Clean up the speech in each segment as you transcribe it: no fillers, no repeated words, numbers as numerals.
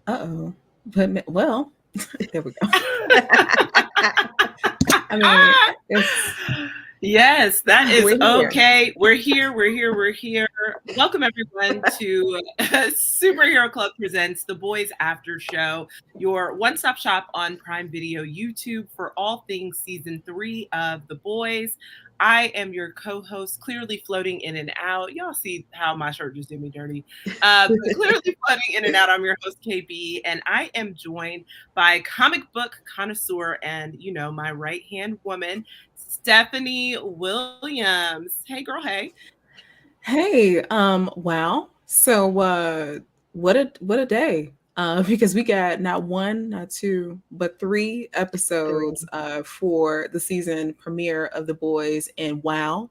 Uh-oh. But, well, there we go. I mean, it's Yes, that is We're here. okay. We're here. We're here. We're here. Welcome everyone to Superhero Club presents The Boys After Show, your one-stop shop on Prime Video YouTube for all things season 3 of The Boys. I am your co-host, clearly floating in and out. Y'all see how my shirt just did me dirty. Clearly floating in and out. I'm your host, KB, and I am joined by comic book connoisseur and, my right-hand woman, Stephanie Williams. Hey, girl. Hey. Hey, wow. So what a day. Because we got not one, not two, but 3 episodes for the season premiere of The Boys, and wow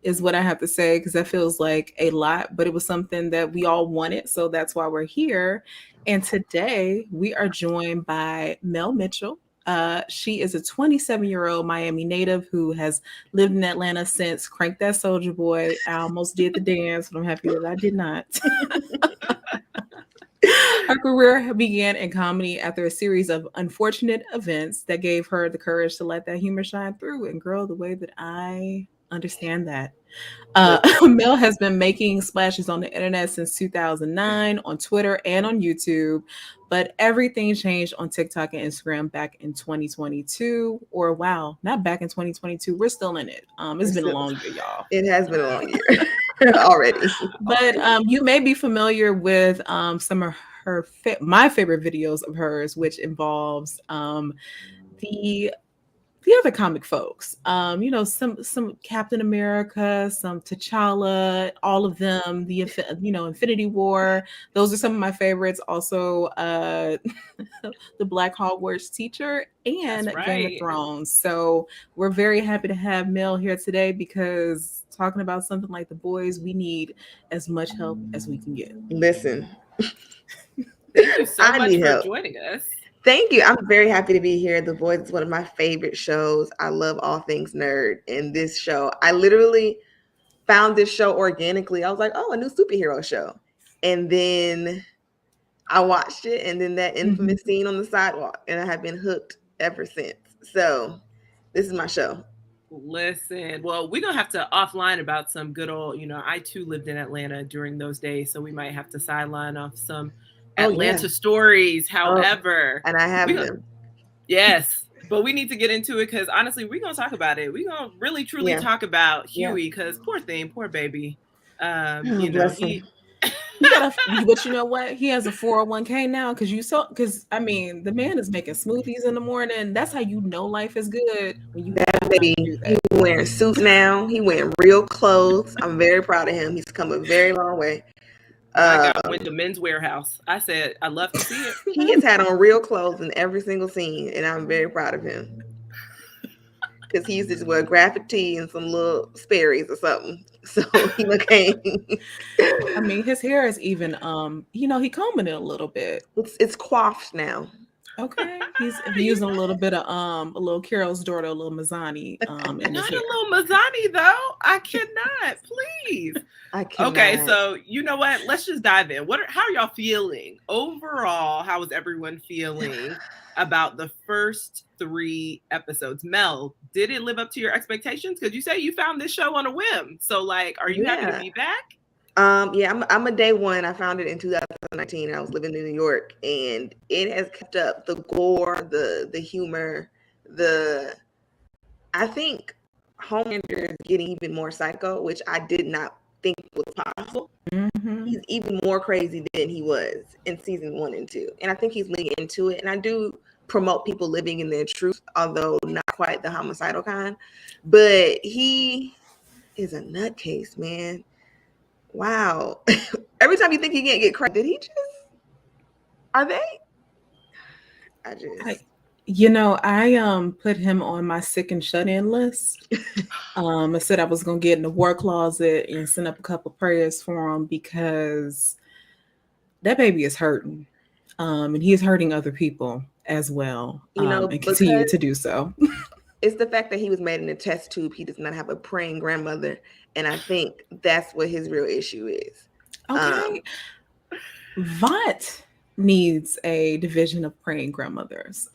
is what I have to say, because that feels like a lot, but it was something that we all wanted, so that's why we're here. And today we are joined by Mel Mitchell. She is a 27-year-old Miami native who has lived in Atlanta since Crank That Soldier Boy. I almost did the dance, but I'm happy that I did not. Her career began in comedy after a series of unfortunate events that gave her the courage to let that humor shine through and grow the way that I understand that. Mel has been making splashes on the internet since 2009 on Twitter and on YouTube, but everything changed on TikTok and Instagram back in 2022. Or wow, not back in 2022. We're still in it. It's been a long year, y'all. It has been a long year already. But you may be familiar with some of her my favorite videos of hers, which involves the other comic folks, some Captain America, some T'Challa, all of them, the Infinity War. Those are some of my favorites. Also, the Black Hogwarts teacher and Game of Thrones. So we're very happy to have Mel here today, because talking about something like The Boys, we need as much help as we can get. Listen, thank you so much for joining us. Thank you. I'm very happy to be here. The Boys is one of my favorite shows. I love all things nerd. And this show, I literally found this show organically. I was like, oh, a new superhero show. And then I watched it, and then that infamous scene on the sidewalk, and I have been hooked ever since. So this is my show. Listen, well, we're going to have to offline about some good old, I too lived in Atlanta during those days, so we might have to sideline off some Atlanta stories. However, and I have them. Yes, but we need to get into it, because honestly, we're gonna talk about it. We're gonna really truly talk about Huey, because poor baby. But you know what? He has a 401k now, because I mean, the man is making smoothies in the morning. That's how you know life is good, when you baby. He's wearing suits now. He wearing real clothes. I'm very proud of him. He's come a very long way. I went to Men's Warehouse. I said, I love to see it. He has had on real clothes in every single scene, and I'm very proud of him. Because he used to just wear a graphic tee and some little Sperry's or something. So he became. I mean, his hair is even, he combing it a little bit. It's coiffed now. Okay, he's using a little bit of a little Carol's daughter, a little Mazzani. Not a little Mazzani though. I cannot, please. I cannot. Okay, so you know what? Let's just dive in. How are y'all feeling overall? How is everyone feeling about the first 3 episodes? Mel, did it live up to your expectations? Because you say you found this show on a whim. So, are you happy to be back? I'm a day one. I found it in 2019. I was living in New York, and it has kept up. The gore, the humor, I think Homelander is getting even more psycho, which I did not think was possible. Mm-hmm. He's even more crazy than he was in season 1 and 2, and I think he's leaning into it. And I do promote people living in their truth, although not quite the homicidal kind. But he is a nutcase, man. Wow. Every time you think he can't get cracked, did he just? Are they? I put him on my sick and shut in list. I said I was gonna get in the war closet and send up a couple prayers for him, because that baby is hurting, and he is hurting other people as well, and continue to do so. It's the fact that he was made in a test tube. He does not have a praying grandmother. And I think that's what his real issue is. Okay. Vought needs a division of praying grandmothers.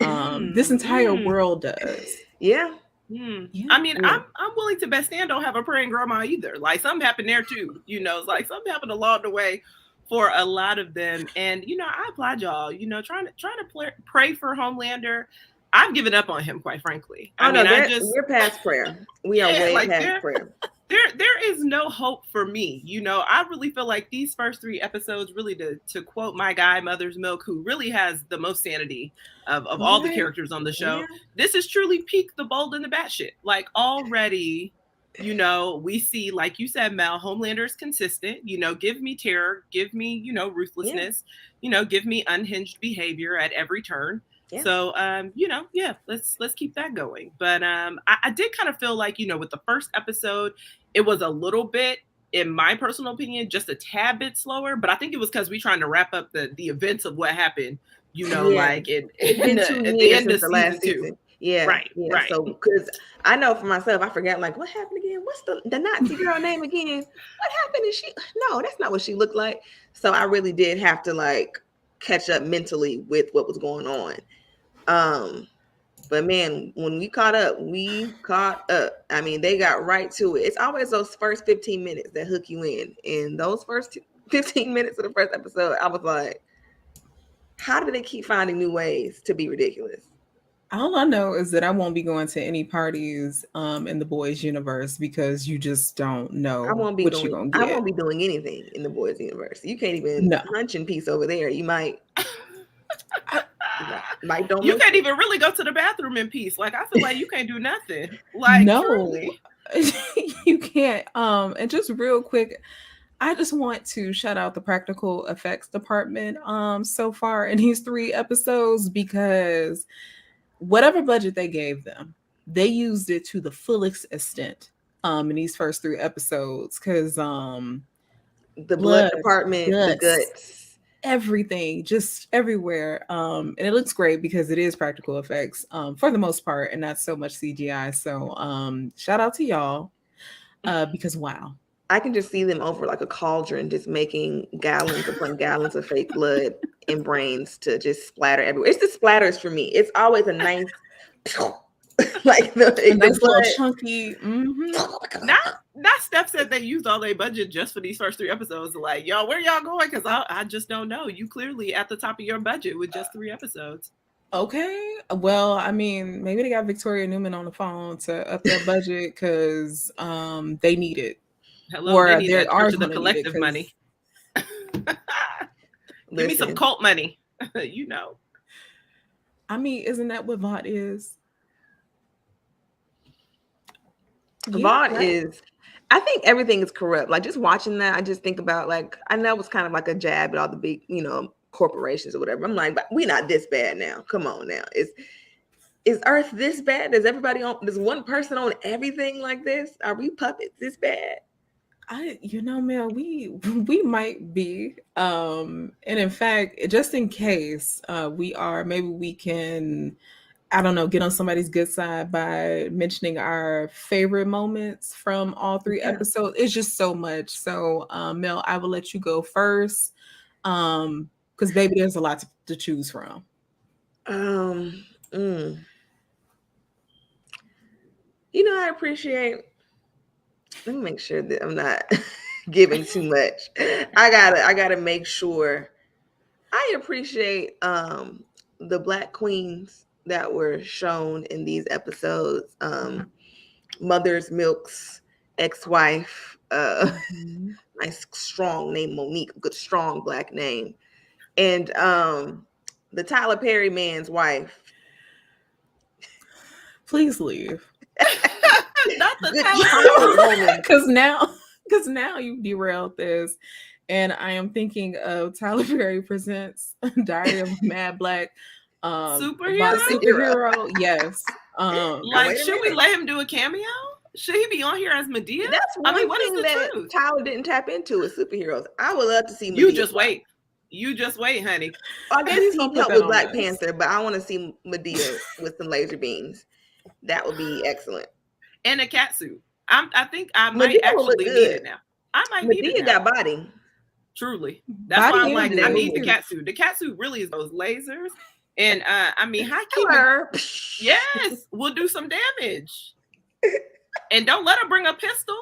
This entire world does. Yeah. Yeah. I mean, I'm willing to bet Stan don't have a praying grandma either. Like something happened there too. It's like something happened along the way for a lot of them. And I applaud y'all. Trying to pray for Homelander. I've given up on him, quite frankly. We're past prayer. We are way past prayer. There is no hope for me. I really feel like these first 3 episodes, really to quote my guy, Mother's Milk, who really has the most sanity of all the characters on the show. Yeah. This is truly peak the bold and the batshit. Like already, we see, like you said, Mel, Homelander is consistent. Give me terror, give me, ruthlessness, give me unhinged behavior at every turn. Yeah. So, let's keep that going. But I did kind of feel like, with the first episode, it was a little bit, in my personal opinion, just a tad bit slower. But I think it was because we're trying to wrap up the events of what happened, like at the end of the last season. Yeah. Right. Yeah. Right. So, because I know for myself, I forgot, like, what happened again? What's the Nazi girl name again? What happened? No, that's not what she looked like. So I really did have to, like, catch up mentally with what was going on. But man, when we caught up. I mean, they got right to it. It's always those first 15 minutes that hook you in. And those first 15 minutes of the first episode, I was like, how do they keep finding new ways to be ridiculous? All I know is that I won't be going to any parties in the boys' universe because you just don't know what you're gonna get. I won't be doing anything in the boys' universe. You can't even hunch in peace over there. You might. You can't even really go to the bathroom in peace. Like, I feel like you can't do nothing. Like, no, truly. You can't. And just real quick, I just want to shout out the practical effects department so far in these 3 episodes, because whatever budget they gave them, they used it to the fullest extent in these first 3 episodes, because the blood department, the guts, everything, just everywhere. And it looks great because it is practical effects for the most part and not so much CGI. So shout out to y'all because wow. I can just see them over like a cauldron, just making gallons upon gallons of fake blood and brains to just splatter everywhere. It's the splatters for me. It's always a nice like the nice little chunky. Mm-hmm. Not Steph said they used all their budget just for these first 3 episodes. Like, y'all, where y'all going? Because I just don't know. You clearly at the top of your budget with just 3 episodes. Okay. Well, I mean, maybe they got Victoria Newman on the phone to up their budget because they need it. Hello, or they need that Church of the Collective money. Give me some cult money. I mean, isn't that what Vought is? Vought is, I think everything is corrupt. Like, just watching that, I just think about, like, I know it's kind of like a jab at all the big, corporations or whatever. I'm like, but we're not this bad now. Come on now. Is Earth this bad? Does one person own everything like this? Are we puppets this bad? Mel, we might be. And in fact, just in case we are, maybe we can, I don't know, get on somebody's good side by mentioning our favorite moments from all 3 episodes. It's just so much. So, Mel, I will let you go first. Because baby, there's a lot to choose from. I appreciate. Let me make sure that I'm not giving too much. I gotta make sure. I appreciate the Black queens that were shown in these episodes. Mother's Milk's ex-wife, nice strong name, Monique, good strong Black name, and the Tyler Perry man's wife. Please leave. Not the Tyler woman. Because now you derailed this, and I am thinking of Tyler Perry Presents Diary of a Mad Black superhero. Yes. Should we let him do a cameo? Should he be on here as Medea? That's one thing that truth? Tyler didn't tap into is superheroes. I would love to see Medea. You just wait, honey. I guess he's gonna help with Black Panther, but I want to see Medea with some laser beams. That would be excellent. And a cat suit. I think I might actually need it now. I might need it now. Medea got body. Truly. That's why I'm like, I need the is. cat suit. The cat suit really is those lasers. And I mean, how yes, we'll do some damage. And don't let her bring a pistol.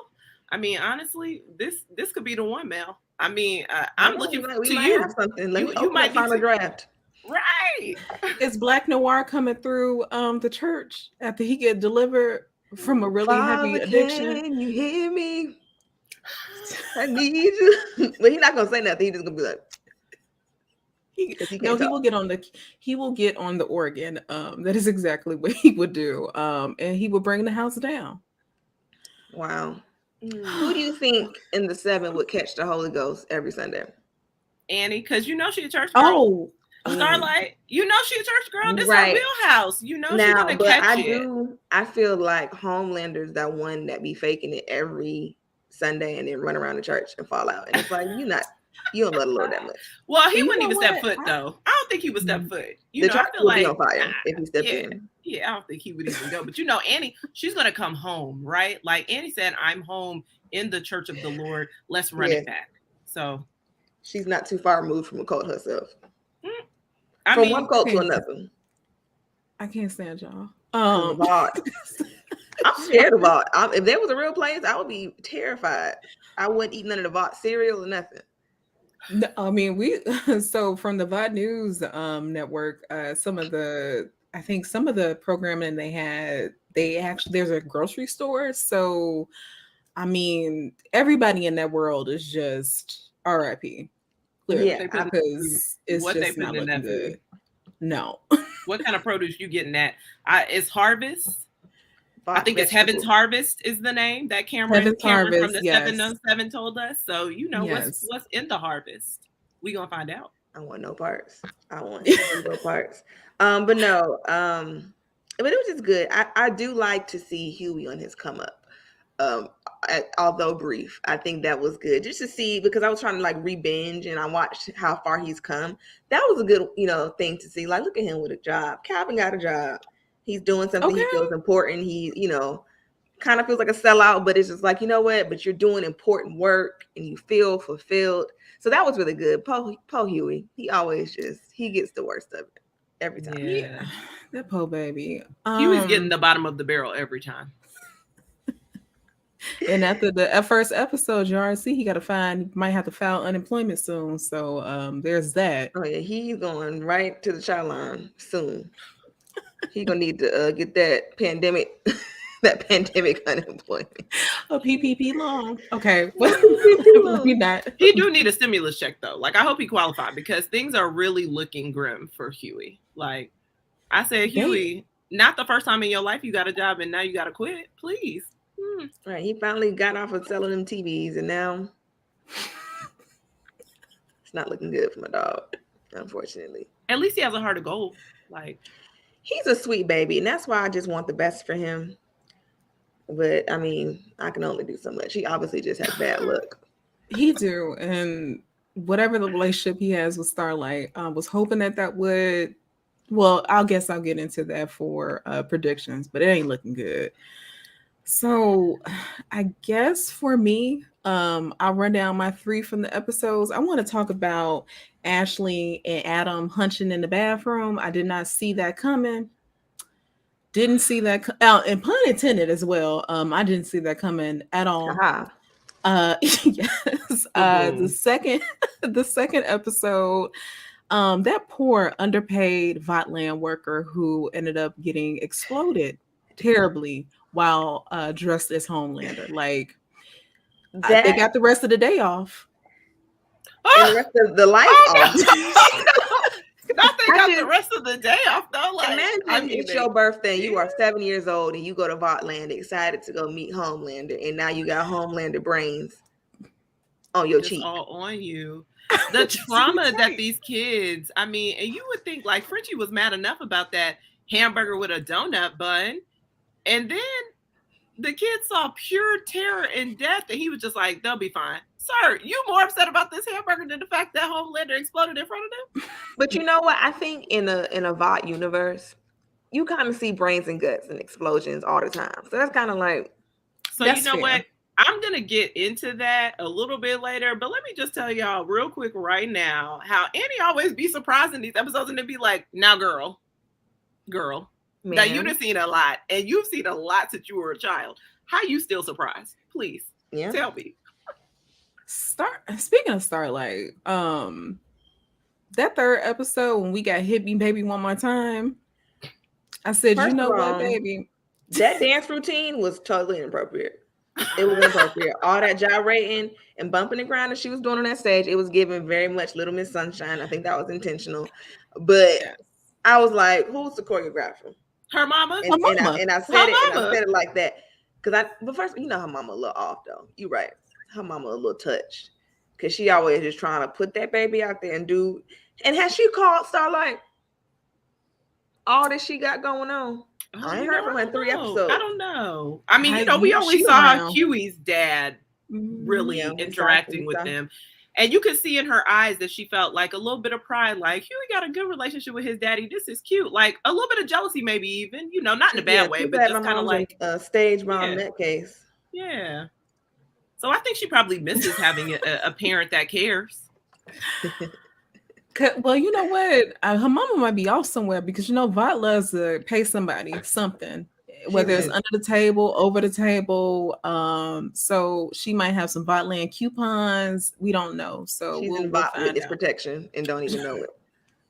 I mean, honestly, this could be the one, Mel. I mean, I'm looking to you. Have something. Let me you might find a draft. Right. Is Black Noir coming through the church after he get delivered from a really heavy addiction? Can you hear me? I need you. But he's not gonna say nothing. He's just gonna be like, he will get on the organ. That is exactly what he would do. And he would bring the house down. Wow. Who do you think in the 7 would catch the Holy Ghost every Sunday? Annie, because you know she's a church girl. Oh, Starlight, you know she's a church girl. This right. is her wheelhouse. You know now, she's gonna catch it. I feel like Homelander's that one that be faking it every Sunday and then run around the church and fall out. And it's like you don't love the Lord that much. Well, he wouldn't even step foot though. I don't think he would step foot. The church would be on fire if he stepped in. Yeah, I don't think he would even go. But you know, Annie, she's gonna come home, right? Like Annie said, I'm home in the church of the Lord. Let's run it back. So she's not too far removed from a cult herself. I From mean, one cult to another. I can't stand y'all. Vought. I'm scared of Vought. If there was a real place, I would be terrified. I wouldn't eat none of the Vought cereal or nothing. No, I mean, so from the Vought News network, some of the programming there's a grocery store. So, I mean, everybody in that world is just RIP. Clearly, Yeah, because it's what just they not put in looking that good. food. No. What kind of produce you getting at? It's Harvest. Vought I think it's vegetable. Heaven's Harvest is the name that Cameron Heaven's from Harvest, the yes. 707 told us. So you know Yes. what's in the harvest. We gonna find out. I want no parts. I want no parts. But no, but it was just good. I do like to see Huey on his come up. Although brief, I think that was good just to see, because I was trying to like re-binge and I watched how far he's come. That was a good, thing to see. Like, look at him with a job. Calvin got a job. He's doing something he feels important. He, kind of feels like a sellout, but it's just like, you know what? But you're doing important work and you feel fulfilled. So that was really good. Poe Huey, he gets the worst of it every time. Yeah, that Poe baby. Huey's getting the bottom of the barrel every time. And after the first episode, you already see he might have to file unemployment soon. So there's that. Oh yeah, he's going right to the child line soon. He's gonna need to get that pandemic unemployment. A PPP loan. Okay. He do need a stimulus check though. Like I hope he qualified because things are really looking grim for Huey. Like I said, Huey, not the first time in your life you got a job and now you got to quit. Please. Right, he finally got off of selling them TVs, and now it's not looking good for my dog, unfortunately. At least he has a heart of gold. Like he's a sweet baby, and that's why I just want the best for him. But I mean, I can only do so much. He obviously just has bad luck. He do, and whatever the relationship he has with Starlight, I was hoping that would. Well, I'll get into that for predictions, but it ain't looking good. So I guess for me, I'll run down my 3 from the episodes. I want to talk about Ashley and Adam hunching in the bathroom. I did not see that coming. Didn't see that, and pun intended as well. I didn't see that coming at all. Yes. The second episode, that poor underpaid Vought land worker who ended up getting exploded terribly while dressed as Homelander. Like they got the rest of the day off. And the rest of the life off. Not they got the rest of the day off though. Like, imagine it's your birthday, you are 7 years old, and you go to Vought land excited to go meet Homelander, and now you got Homelander brains on your cheek. All on you. The trauma that these kids, I mean, and you would think like Frenchie was mad enough about that hamburger with a donut bun. And then the kid saw pure terror and death, and he was just like, they'll be fine. Sir, you more upset about this hamburger than the fact that Homelander exploded in front of them? But you know what? I think in a Vought universe, you kind of see brains and guts and explosions all the time. So that's kind of like... So you know what? I'm going to get into that a little bit later, but let me just tell y'all real quick right now how Annie always be surprised in these episodes and then be like, now girl, now you've seen a lot and you've seen a lot since you were a child. How you still surprised? Please tell me. Speaking of Starlight, that third episode when we got hit me baby one more time, I said, you know what, baby? That dance routine was totally inappropriate. It was inappropriate. All that gyrating and bumping and grinding she was doing on that stage, it was giving very much Little Miss Sunshine. I think that was intentional. But I was like, who's the choreographer? Her mama. And I said it like that. But first, you know her mama a little off though. You're right. Her mama a little touched. Because she always just trying to put that baby out there and do. And has she called Starlight all that she got going on? I ain't heard from her in 3 episodes. I don't know. I mean, we only saw Huey's dad really interacting with them. And you could see in her eyes that she felt like a little bit of pride, like Huey got a good relationship with his daddy. This is cute. Like a little bit of jealousy, maybe even, not in a bad way, but just kind of like stage mom in that case. Yeah. So I think she probably misses having a parent that cares. Well, you know what? Her mama might be off somewhere because Vought loves to pay somebody something, whether it's under the table, over the table. So she might have some Vought land coupons. We don't know. So she's in Vought witness protection and don't even know it.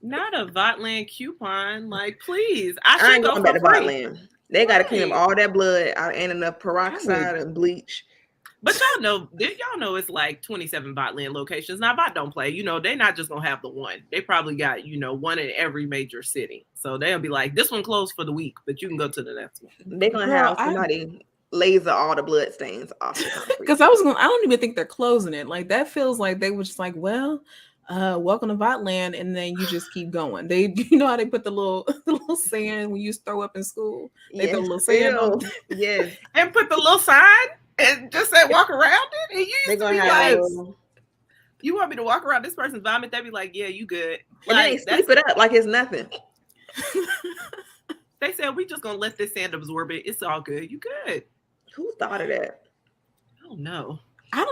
Not a Vought land coupon, like please. I ain't going back to Vought land. They got to clean up all that blood and enough peroxide and bleach. But y'all know it's like 27 Vought land locations. Now Vought don't play. They're not just gonna have the one. They probably got, one in every major city. So they'll be like, this one closed for the week, but you can go to the next one. They're gonna have somebody laser all the blood stains off the concrete. Because I don't even think they're closing it. Like that feels like they were just like, well, welcome to Vought land, and then you just keep going. You know how they put the little sand when you throw up in school? They throw a little sand on. Yes. And put the little sign. And just say walk around it, and you used to be like, you want me to walk around this person's vomit? They'd be like, yeah, you good. And they sweep it up like it's nothing. They said we just gonna let this sand absorb it. It's all good. You good? Who thought of that? I don't know.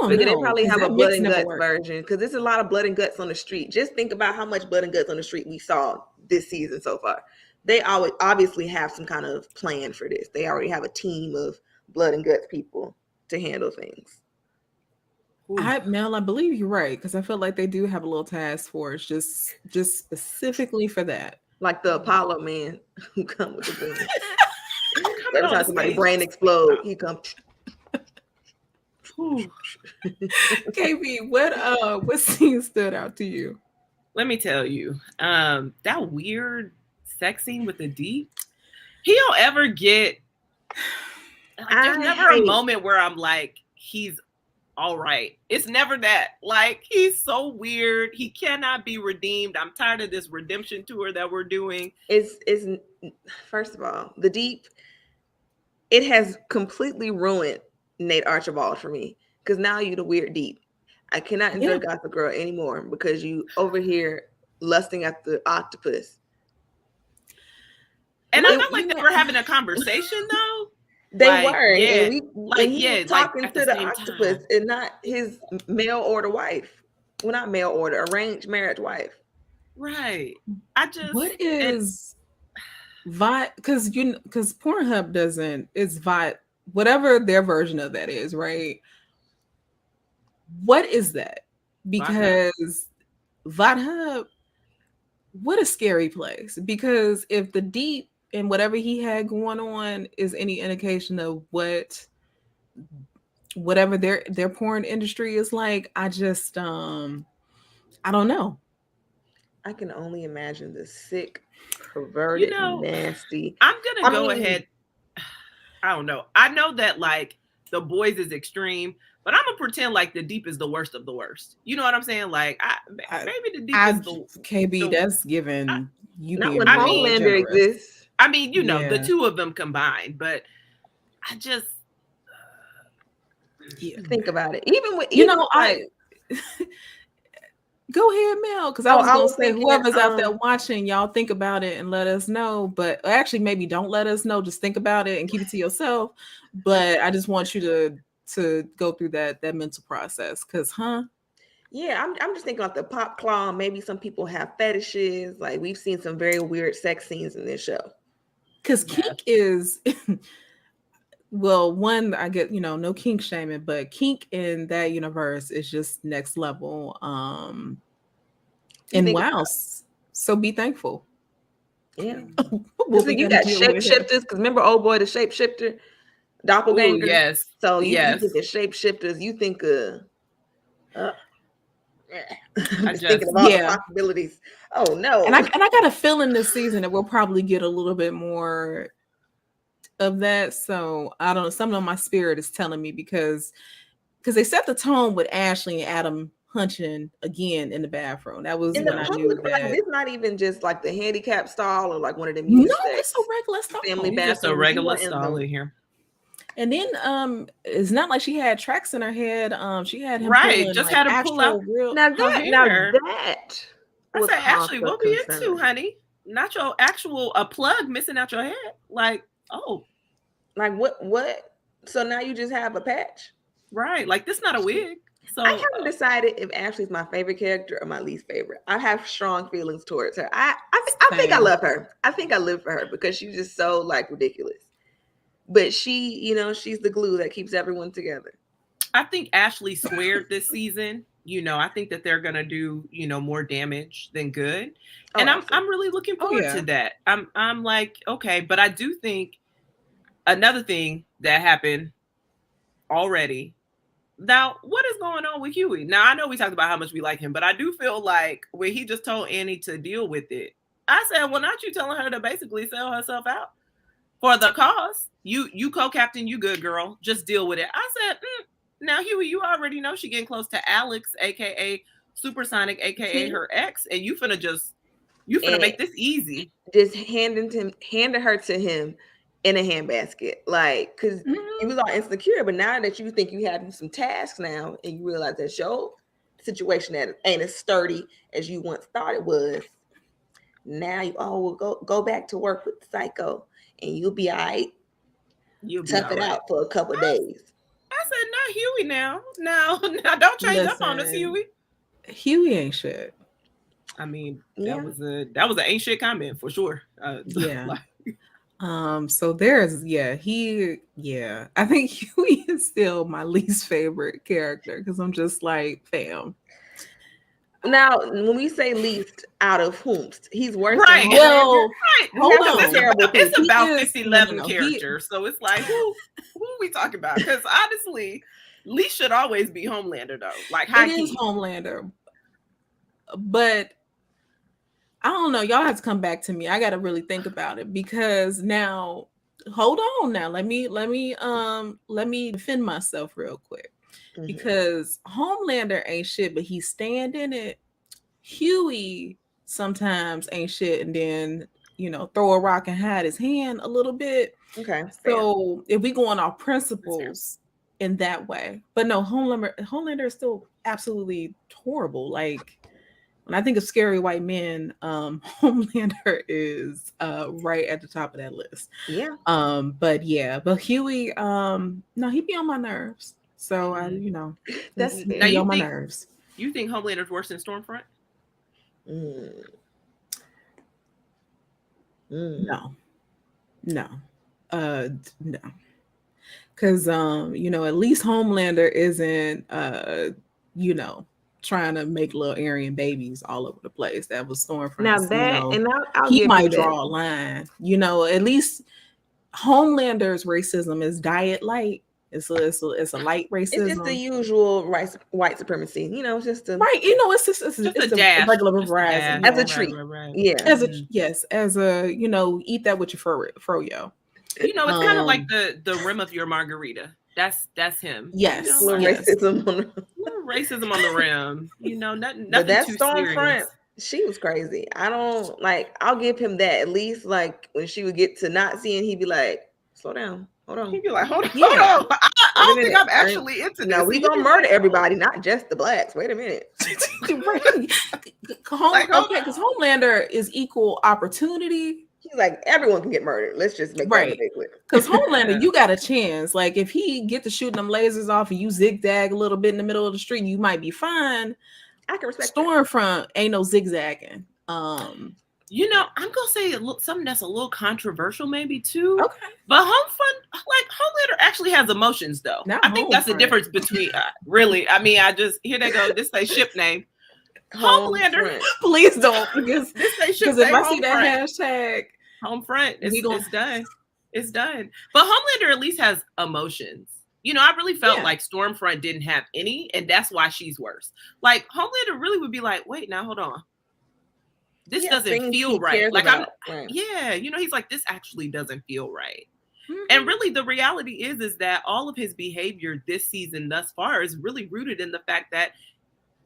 They probably have a blood and guts version because there's a lot of blood and guts on the street. Just think about how much blood and guts on the street we saw this season so far. They always obviously have some kind of plan for this. They already have a team of blood and guts people to handle things. Mel, I believe you're right because I feel like they do have a little task force just specifically for that. Like the Apollo man who come with the boom. Every time somebody's brain explode, he comes. KB, what scene stood out to you? Let me tell you, that weird sex scene with the Deep. He don't ever get. There's never a moment where I'm like, he's all right. It's never that. Like, he's so weird. He cannot be redeemed. I'm tired of this redemption tour that we're doing. It's first of all, the Deep, it has completely ruined Nate Archibald for me. Because now you're the weird Deep. I cannot enjoy Gossip Girl anymore because you over here lusting at the octopus. And I felt like they were having a conversation though. They were. And he was talking to the octopus and not his mail order wife. Well, not mail order, arranged marriage wife. Right. What is Vought? Because Pornhub it's Vought, whatever their version of that is, right? What is that? Because Vought Hub, what a scary place. Because if the Deep and whatever he had going on is any indication of whatever their porn industry is like, I just I don't know. I can only imagine the sick, perverted, nasty. I'm gonna go ahead. I don't know. I know that like The Boys is extreme, but I'm gonna pretend like the Deep is the worst of the worst. You know what I'm saying? Like maybe the Deep is the KB. That's given you. Not when Homelander exists. I mean, the two of them combined, but I just think about it. Even with go ahead, Mel, because I was gonna say whoever's out there watching, y'all think about it and let us know. But actually, maybe don't let us know. Just think about it and keep it to yourself. But I just want you to to go through that mental process. Cause Yeah, I'm just thinking about the pop claw. Maybe some people have fetishes. Like we've seen some very weird sex scenes in this show. Because kink is, well, one, I get, no kink shaming, but kink in that universe is just next level. And wow, so be thankful. Yeah. We'll you got shapeshifters, because remember old boy, the shapeshifter, doppelganger? Ooh, yes. So you think of shapeshifters, you think of... I'm just thinking of all the possibilities. Oh no! And I got a feeling this season that we'll probably get a little bit more of that. So I don't know. Something on my spirit is telling me because they set the tone with Ashley and Adam hunching again in the bathroom. That was when I knew that. Like, it's not even just like the handicap stall or like one of them. No, it's a regular stall. Family bathroom. Just a regular stall in here. And then it's not like she had tracks in her head. She had him just had to pull out now that I said, Ashley, what we into, honey? Not your actual plug missing out your head. Like, oh, like what? So now you just have a patch, right? Like this not a wig. So I haven't decided if Ashley's my favorite character or my least favorite. I have strong feelings towards her. I think I love her. I think I live for her because she's just so like ridiculous. But she, she's the glue that keeps everyone together. I think Ashley squared this season. I think that they're gonna do, more damage than good. And I'm really looking forward to that. I'm like, okay, but I do think another thing that happened already. Now, what is going on with Huey? Now, I know we talked about how much we like him, but I do feel like when he just told Annie to deal with it, I said, well, not you telling her to basically sell herself out for the cause. You co-captain, you good girl. Just deal with it. I said, now Huey, you already know she getting close to Alex, aka Supersonic, aka her ex, and you finna make this easy. Just handing her to him in a handbasket, like because you was all insecure, but now that you think you have some tasks now, and you realize that your situation that ain't as sturdy as you once thought it was, now you will go back to work with Psycho, and you'll be all right. You'll tough it out for a couple days. I said, not Huey now. No, don't change up on us, Huey. Huey ain't shit. I mean, that was an ain't shit comment for sure. So there's I think Huey is still my least favorite character because I'm just like, fam. Now, when we say least, out of whom? He's worse. Right. Well, hold on. It's about 50-11 characters. So it's like, who are we talking about? Because honestly, least should always be Homelander, though. Like, it is Homelander. But I don't know. Y'all have to come back to me. I got to really think about it because now, hold on. Now, let me defend myself real quick. Because Homelander ain't shit, but he's staying in it. Huey sometimes ain't shit, and then throw a rock and hide his hand a little bit. Okay. So if we going off principles in that way, but no, Homelander is still absolutely horrible. Like when I think of scary white men, Homelander is right at the top of that list. Yeah. Mm-hmm. But Huey, no, he be on my nerves. So that's on my nerves. You think Homelander's worse than Stormfront? No. Because at least Homelander isn't trying to make little Aryan babies all over the place. That was Stormfront. Now that and I'll he might draw a line. At least Homelander's racism is diet light. It's a light racism. It's just the usual white supremacy. It's just a right. It's a dash, regular uprising as a treat. Right. Yeah. As a eat that with your froyo. It's kind of like the rim of your margarita. That's him. Yes. Racism on the rim. Nothing but that too Stormfront, serious. she was crazy. I'll give him that. At least like when she would get to not seeing, he'd be like, slow down. Hold on. He'd be like, hold on. I don't think I'm actually into this. No, we gonna murder everybody, not just the blacks. Wait a minute. Because Homelander is equal opportunity. He's like, everyone can get murdered. Let's just make that Right. really clear. Because Homelander, you got a chance. Like if he get to shooting them lasers off and you zigzag a little bit in the middle of the street, you might be fine. I can respect Stormfront ain't no zigzagging. You know, I'm gonna say something that's a little controversial, maybe too. Okay. But Homelander actually has emotions, though. Not I think that's the Homefront. difference between really. I mean, here they go. This say ship name. Homelander. Please don't, because This say ship if name. I see that Homefront. hashtag, Homefront, it's done. It's done. But Homelander at least has emotions. You know, I really felt like Stormfront didn't have any, and that's why she's worse. Like Homelander really would be like, wait, now hold on. This doesn't feel right. Like yeah, you know, he's like, this actually doesn't feel right. Mm-hmm. And really the reality is that all of his behavior this season thus far is really rooted in the fact that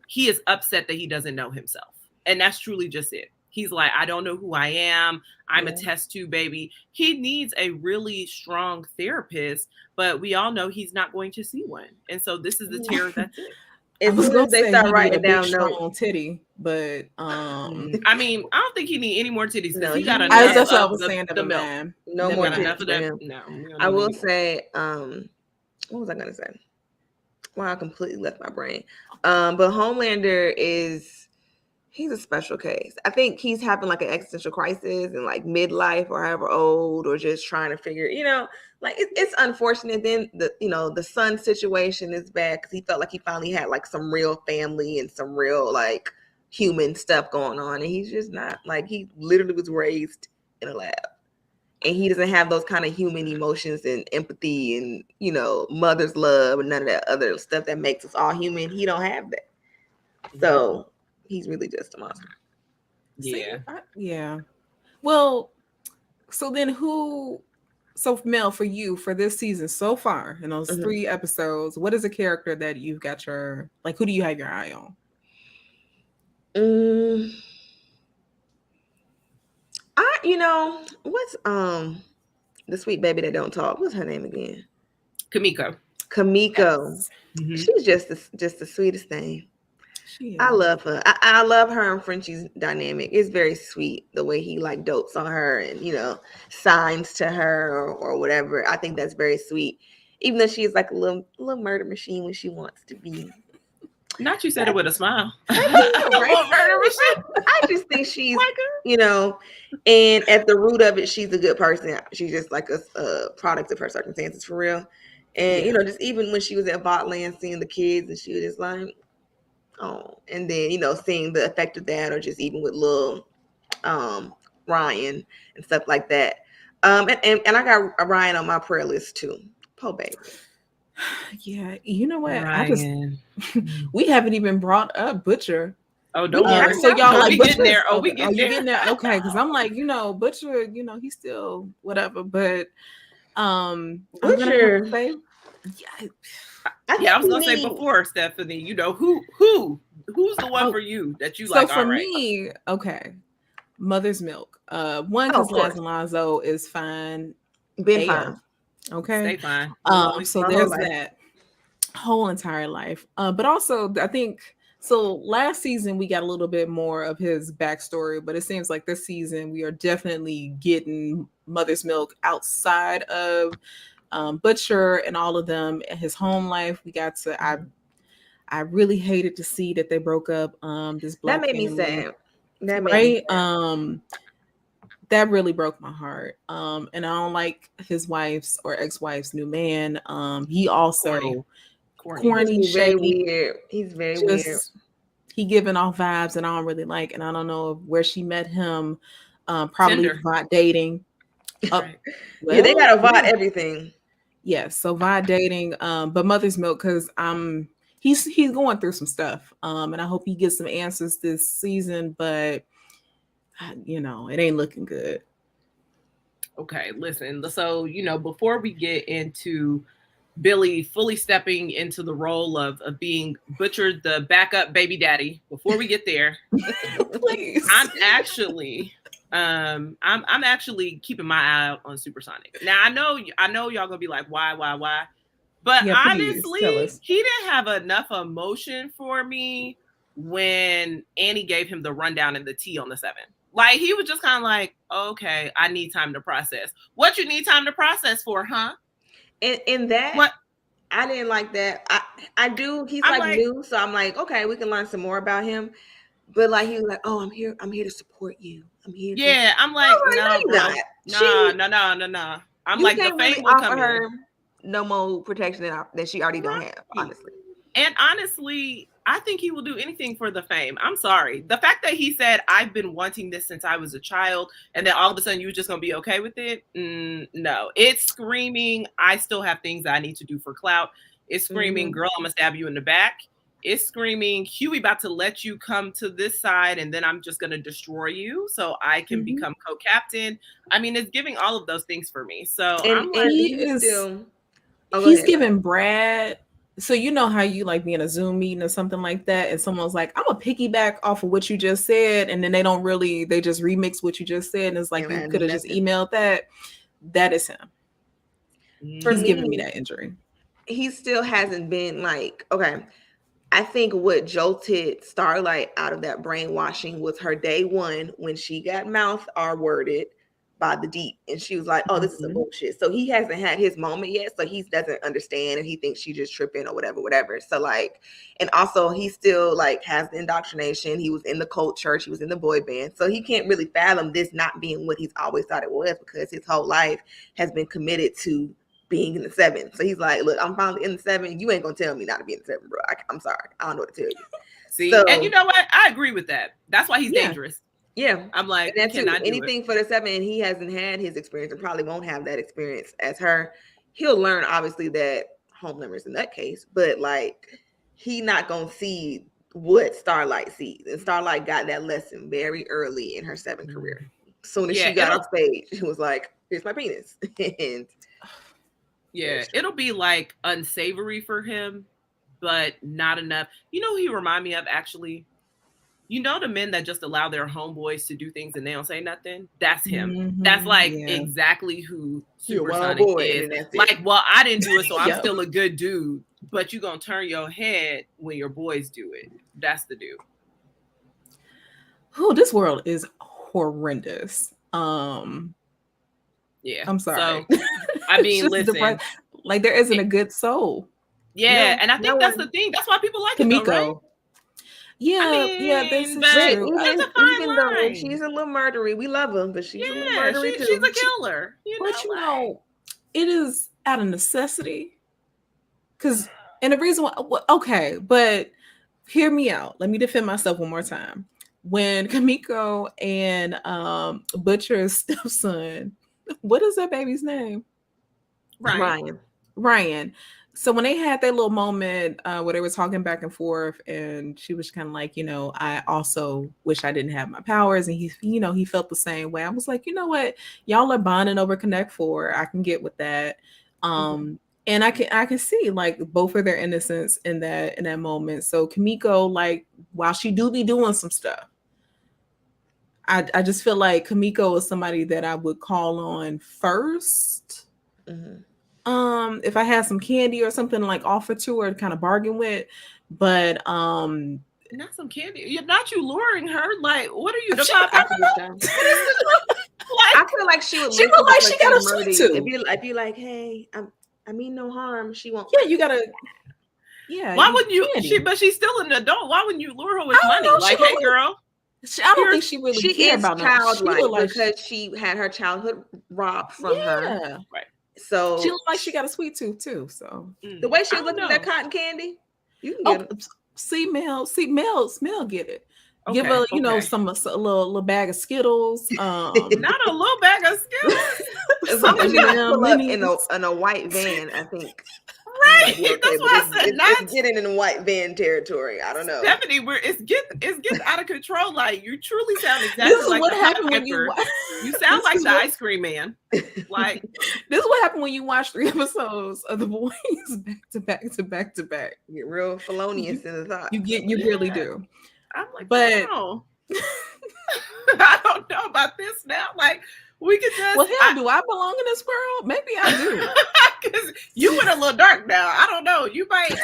he is upset that he doesn't know himself. And that's truly just it. He's like, I don't know who I am. I'm a test tube baby. He needs a really strong therapist, but we all know he's not going to see one. And so this is the terror that's it. As soon as they start writing down strong titty, but I mean, I don't think he need any more titties. No, he got enough. That's what I was saying. The milk. No more titties for him. No, I will say, what was I gonna say? Wow, I completely left my brain. But Homelander he's a special case. I think he's having like an existential crisis and like midlife or however old, or just trying to figure, you know, like it's unfortunate. Then the son situation is bad because he felt like he finally had like some real family and some real like human stuff going on, and he's just not. Like he literally was raised in a lab, and he doesn't have those kind of human emotions and empathy and, you know, mother's love and none of that other stuff that makes us all human. He don't have that. So he's really just a monster. Yeah. Yeah. Well, so then Mel, for you, for this season so far, in those 3 episodes, what is a character that you've got who do you have your eye on? What's the sweet baby that don't talk? What's her name again? Kamiko. Yes. Mm-hmm. She's just the sweetest thing. I love her. I love her and Frenchie's dynamic. It's very sweet the way he like dotes on her and, you know, signs to her or whatever. I think that's very sweet. Even though she's like a little murder machine when she wants to be. Not you said it with a smile. I just think she's, you know, and at the root of it, she's a good person. She's just like a product of her circumstances for real. And, you know, just even when she was at Vought land seeing the kids and she was just like, oh, and then, you know, seeing the effect of that, or just even with little Ryan and stuff like that. And I got Ryan on my prayer list too. Po baby. Yeah, you know what? Ryan. We haven't even brought up Butcher. Oh, don't worry. So y'all like we getting there. Oh, we getting there. Getting there. Okay, because I'm like, you know, Butcher, you know, he's still whatever, but Butcher. I was gonna say before, Stephanie, you know, who's the one for you that you like? So for me, okay, Mother's Milk. One, because Lazo is fine. Been fine. Okay. Stay fine. So there's that whole entire life. But also I think so last season we got a little bit more of his backstory, but it seems like this season we are definitely getting Mother's Milk outside of Butcher and all of them and his home life. We got to I really hated to see that they broke up this black that made family. me sad. That really broke my heart. And I don't like his wife's or ex-wife's new man. He also corny, He's very weird. He's very weird. He giving off vibes that I don't really like, and I don't know where she met him. Probably Vought dating. Yeah, they gotta Vought everything. Yes, so Vought dating. But Mother's Milk, because he's going through some stuff. And I hope he gets some answers this season, but you know, it ain't looking good. Okay, listen. So, you know, before we get into Billy fully stepping into the role of being Butcher, the backup baby daddy, before we get there, please. I'm actually keeping my eye out on Supersonic. Now I know y'all gonna be like, why? But honestly, he didn't have enough emotion for me when Annie gave him the rundown and the tea on the 7. Like, he was just kind of like, okay, I need time to process. What you need time to process for, huh? In that, what? I didn't like that. I do. He's I'm like new, so I'm like, okay, we can learn some more about him. But like, he was like, oh, I'm here to support you. I'm here. Yeah, I'm like, no, bro. No. I'm like, the fame really will come her in. No more protection that she already don't have, honestly. And honestly, I think he will do anything for the fame. I'm sorry. The fact that he said, I've been wanting this since I was a child, and then all of a sudden you were just going to be okay with it. No, it's screaming, I still have things that I need to do for clout. It's screaming, girl, I'm going to stab you in the back. It's screaming, Huey about to let you come to this side, and then I'm just going to destroy you so I can become co-captain. I mean, it's giving all of those things for me. So I'm like, he's giving Brad. So you know how you like be in a Zoom meeting or something like that, and someone's like, I'm gonna piggyback off of what you just said, and then they just remix what you just said, and it's like, you could have just emailed that. That is him. He's giving me that injury. He still hasn't been like, okay. I think what jolted Starlight out of that brainwashing was her day one when she got mouth R-worded by the Deep, and she was like, oh, this is a bullshit. So he hasn't had his moment yet, so he doesn't understand, and he thinks she just tripping or whatever. So like, and also he still like has the indoctrination. He was in the cult church, he was in the boy band, so he can't really fathom this not being what he's always thought it was, because his whole life has been committed to being in the 7. So he's like, look, I'm finally in the 7. You ain't gonna tell me not to be in the 7, bro. I'm sorry, I don't know what to tell you. See, and you know what? I agree with that. That's why he's dangerous. Yeah, I'm like, that's anything for the 7, and he hasn't had his experience and probably won't have that experience as her. He'll learn obviously that Homelander's in that case, but like, he not gonna see what Starlight sees, and Starlight got that lesson very early in her 7 career. As soon as she got off stage, she was like, here's my penis. And it'll be like unsavory for him, but not enough. You know who he remind me of, actually? You know, the men that just allow their homeboys to do things and they don't say nothing? That's him. That's like exactly who Supersonic is. Like, well, I didn't do it, so I'm still a good dude, but you're going to turn your head when your boys do it. That's the dude. Oh, this world is horrendous. I'm sorry. So, I mean, listen. Like, there isn't a good soul. Yeah, and I think that's the thing. That's why people like Kimiko. It, though, right? Yeah, this is true. Even though she's a little murdery, we love her, but she's a little murdery too. She's a killer. It is out of necessity. And the reason why, okay, but hear me out. Let me defend myself one more time. When Kimiko and Butcher's stepson, what is that baby's name? Ryan. So when they had that little moment where they were talking back and forth, and she was kind of like, I also wish I didn't have my powers, and he felt the same way. I was like, you know what, y'all are bonding over Connect 4. I can get with that, and I can see like both of their innocence in that moment. So Kimiko, like, while she do be doing some stuff, I just feel like Kimiko is somebody that I would call on first. If I had some candy or something like offer to her to kind of bargain with, but not some candy. You're not luring her. Like, what are you? I feel like she would. She look like she got a sweet tooth. If you like, hey, I mean no harm. She won't. Yeah, you gotta. Yeah. Why wouldn't you? But she's still an adult. Why wouldn't you lure her with money? Like, hey, girl. I don't think she really cares about childlike because she had her childhood robbed from her. Right. So she looked like she got a sweet tooth too. So the way she was looking at that cotton candy, you can get it. See Mel get it. Okay, give her, a little bag of Skittles. Not a little bag of Skittles. As long as you pull up in a white van, I think. Right. Okay, that's why I said it's getting in white van territory. I don't know. Stephanie, it's getting out of control. Like, you truly sound exactly like what happened when you sound like the ice cream man. Like, this is what happened when you watch 3 episodes of The Boys back to back. You get real felonious in the thought. You really do. I'm like, wow. I don't know about this now. Like, we could just. Well, hell, do I belong in this world? Maybe I do. Because you went a little dark now. I don't know. You might.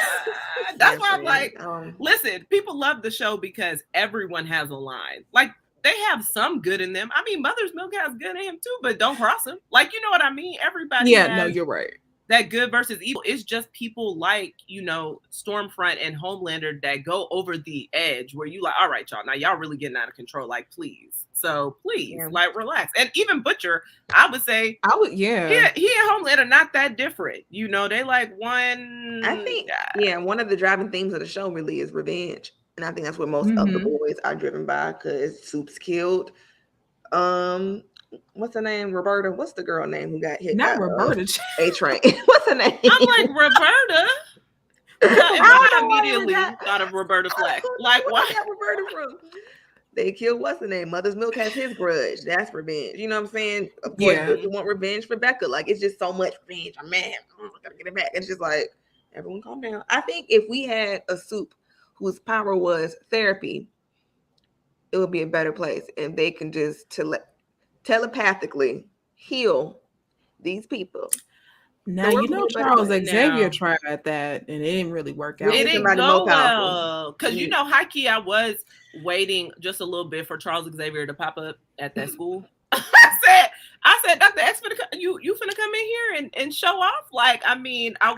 That's why I'm like, listen, people love the show because everyone has a line. Like, they have some good in them. I mean, Mother's Milk has good in him too, but don't cross him. Like, you know what I mean? Everybody has no, you're right. that good versus evil. It's just people like, Stormfront and Homelander that go over the edge where you like, all right, y'all, now y'all really getting out of control. Like, please. So please, like, relax. And even Butcher, I would say, he and Homelander not that different. They like one. I think, one of the driving themes of the show really is revenge. And I think that's what most of the boys are driven by, because Soup's killed. What's her name? Roberta. What's the girl name who got hit? Not Roberta. A-Train. What's her name? I'm like, Roberta. I immediately thought of Roberta Flack. Like, what? Roberta from? They killed what's the name? Mother's Milk has his grudge. That's revenge. You know what I'm saying? Of course, you want revenge for Becca. Like, it's just so much revenge. I'm mad. I gotta get it back. It's just like, everyone calm down. I think if we had a Soup whose power was therapy, it would be a better place. And they can just telepathically heal these people. Now, Charles Xavier tried that and it didn't really work out. It didn't go well. Because, high key, I was waiting just a little bit for Charles Xavier to pop up at that school. I said, Dr. X, you finna come in here and show off? Like, I mean, I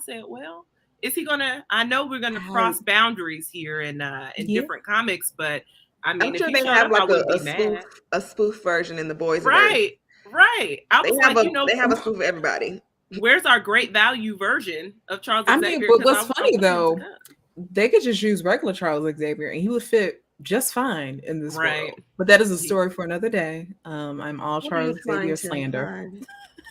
said, well, is he gonna, I know we're gonna cross boundaries here in different comics, but I mean, I'm sure they have like a spoof version in the boys. Right. I was they have a spoof for everybody. Where's our great value version of Charles Xavier? I mean, but what's funny though, they could just use regular Charles Xavier and he would fit just fine in this world. But that is a story for another day. I'm all Charles Xavier slander.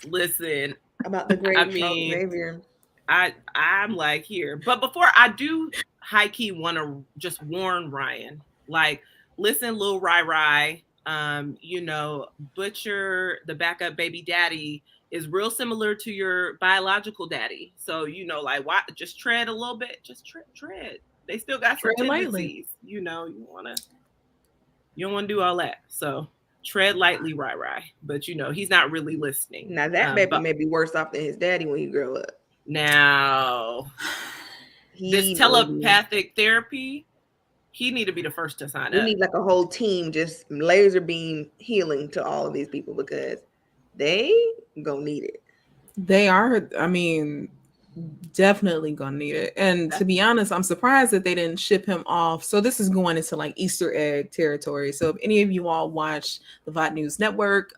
Listen, about the great Charles Xavier. I'm like, here. But before I do high key want to just warn Ryan, like, listen, Lil Rai, Butcher, the backup baby daddy, is real similar to your biological daddy. So, like, why just tread a little bit, just tread. They still got some tendencies. You don't want to do all that. So tread lightly, Rai. But he's not really listening. Now that baby may be worse off than his daddy when he grow up. Now, this telepathic therapy, he need to be the first to sign up. We need like a whole team, just laser beam healing to all of these people, because they gonna need it. They are, definitely gonna need it. And to be honest, I'm surprised that they didn't ship him off. So this is going into like Easter egg territory. So if any of you all watch the Vought News Network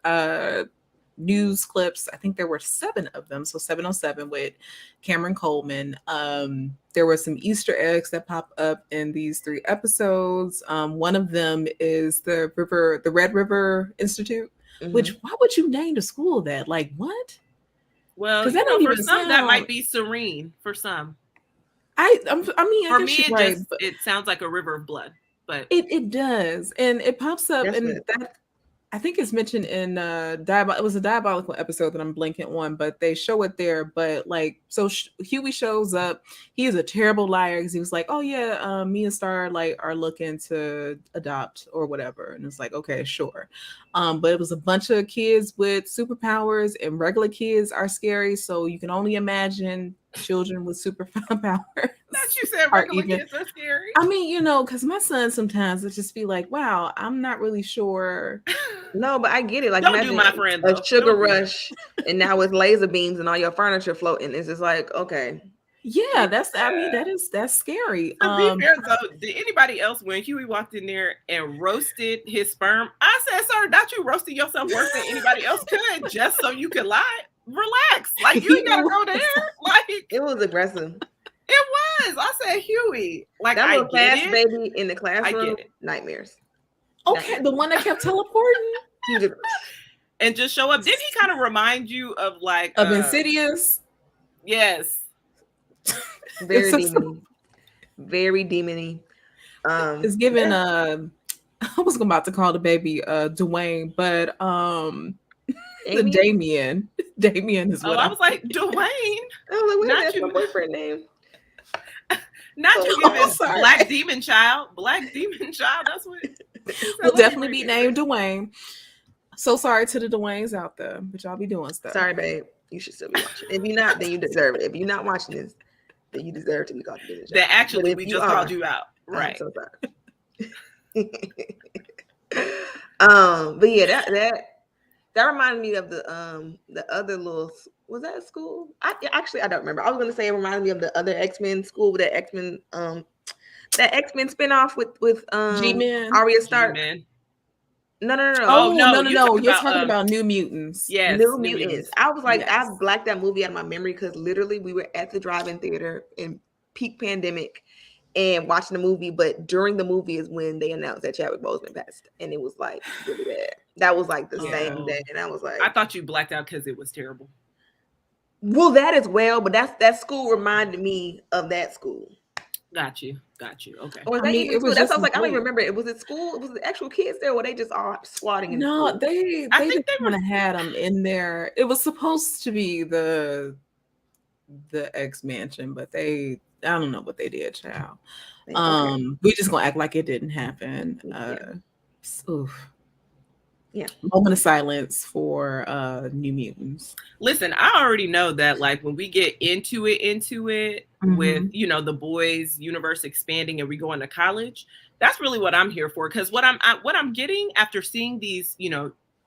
news clips, I think there were 7 of them, so 707 with Cameron Coleman. There were some Easter eggs that pop up in these 3 episodes. One of them is the Red River Institute, which, why would you name the school that? Like, what? Well, for some that might be serene. For some, for me, it sounds like a river of blood. But it does, and it pops up, and that I think it's mentioned in it was a Diabolical episode that I'm blanking on, but they show it there. But like, so Huey shows up. He is a terrible liar because he was like, "Oh yeah, me and Star are looking to adopt or whatever," and it's like, okay, sure. But it was a bunch of kids with superpowers, and regular kids are scary. So you can only imagine children with superpowers. That you said regular kids are scary. Because my son sometimes would just be like, "Wow, I'm not really sure." No, but I get it. Like, don't do my friend a sugar rush, and now with laser beams and all your furniture floating, it's just like, okay. Yeah, that's scary. To be fair, though, did anybody else, when Huey walked in there and roasted his sperm, I said, "Sir, not you roasting yourself worse than anybody else could, just so you could lie? Relax, like you ain't gotta go there." Like, it was aggressive. It was. I said, Huey, like, that little fast baby in the classroom. I get it. Nightmares. Okay, the one that kept teleporting and just show up. Didn't he kind of remind you of Insidious? Yes. Very demony. Very demony. It's given I was about to call the baby Dwayne, but the Damien. Damien is what I was like, Dwayne. I was like, that's my boyfriend name. Not you giving Black Demon Child. Black Demon Child, that's what will definitely be named Dwayne. So sorry to the Dwaynes out there, but y'all be doing stuff. Sorry, babe. You should still be watching. If you're not, then you deserve it. If you're not watching this, then you deserve to be called Demon Child. That actually we just called you out. Right. I'm so sorry. But yeah, that reminded me of the other little, was that a school? I don't remember. I was gonna say it reminded me of the other X-Men school, that X-Men spinoff with G-Men. Arya Stark. G-Men. No. Oh, no. You're Talking about New Mutants. Yes, New Mutants. I was like, Yes. I blacked that movie out of my memory because literally we were at the drive-in theater in peak pandemic and watching the movie, but during the movie is when they announced that Chadwick Boseman passed, and it was like really bad. That was like the same day, and I was like, I thought you blacked out because it was terrible. Well, that as well, but that school reminded me of that school. Got you. Okay. Or it was that's I was like, I don't even remember. It was at school. Was the actual kids there, or were they just all squatting in No, school? they just kind of had them in there. It was supposed to be the X Mansion, but I don't know what they did, child. We just gonna act like it didn't happen. Oof. Yeah. Moment of silence for New Mutants. Listen, I already know that like when we get into it with the boys universe expanding and we go into college, that's really what I'm here for. Because what I'm getting after seeing these,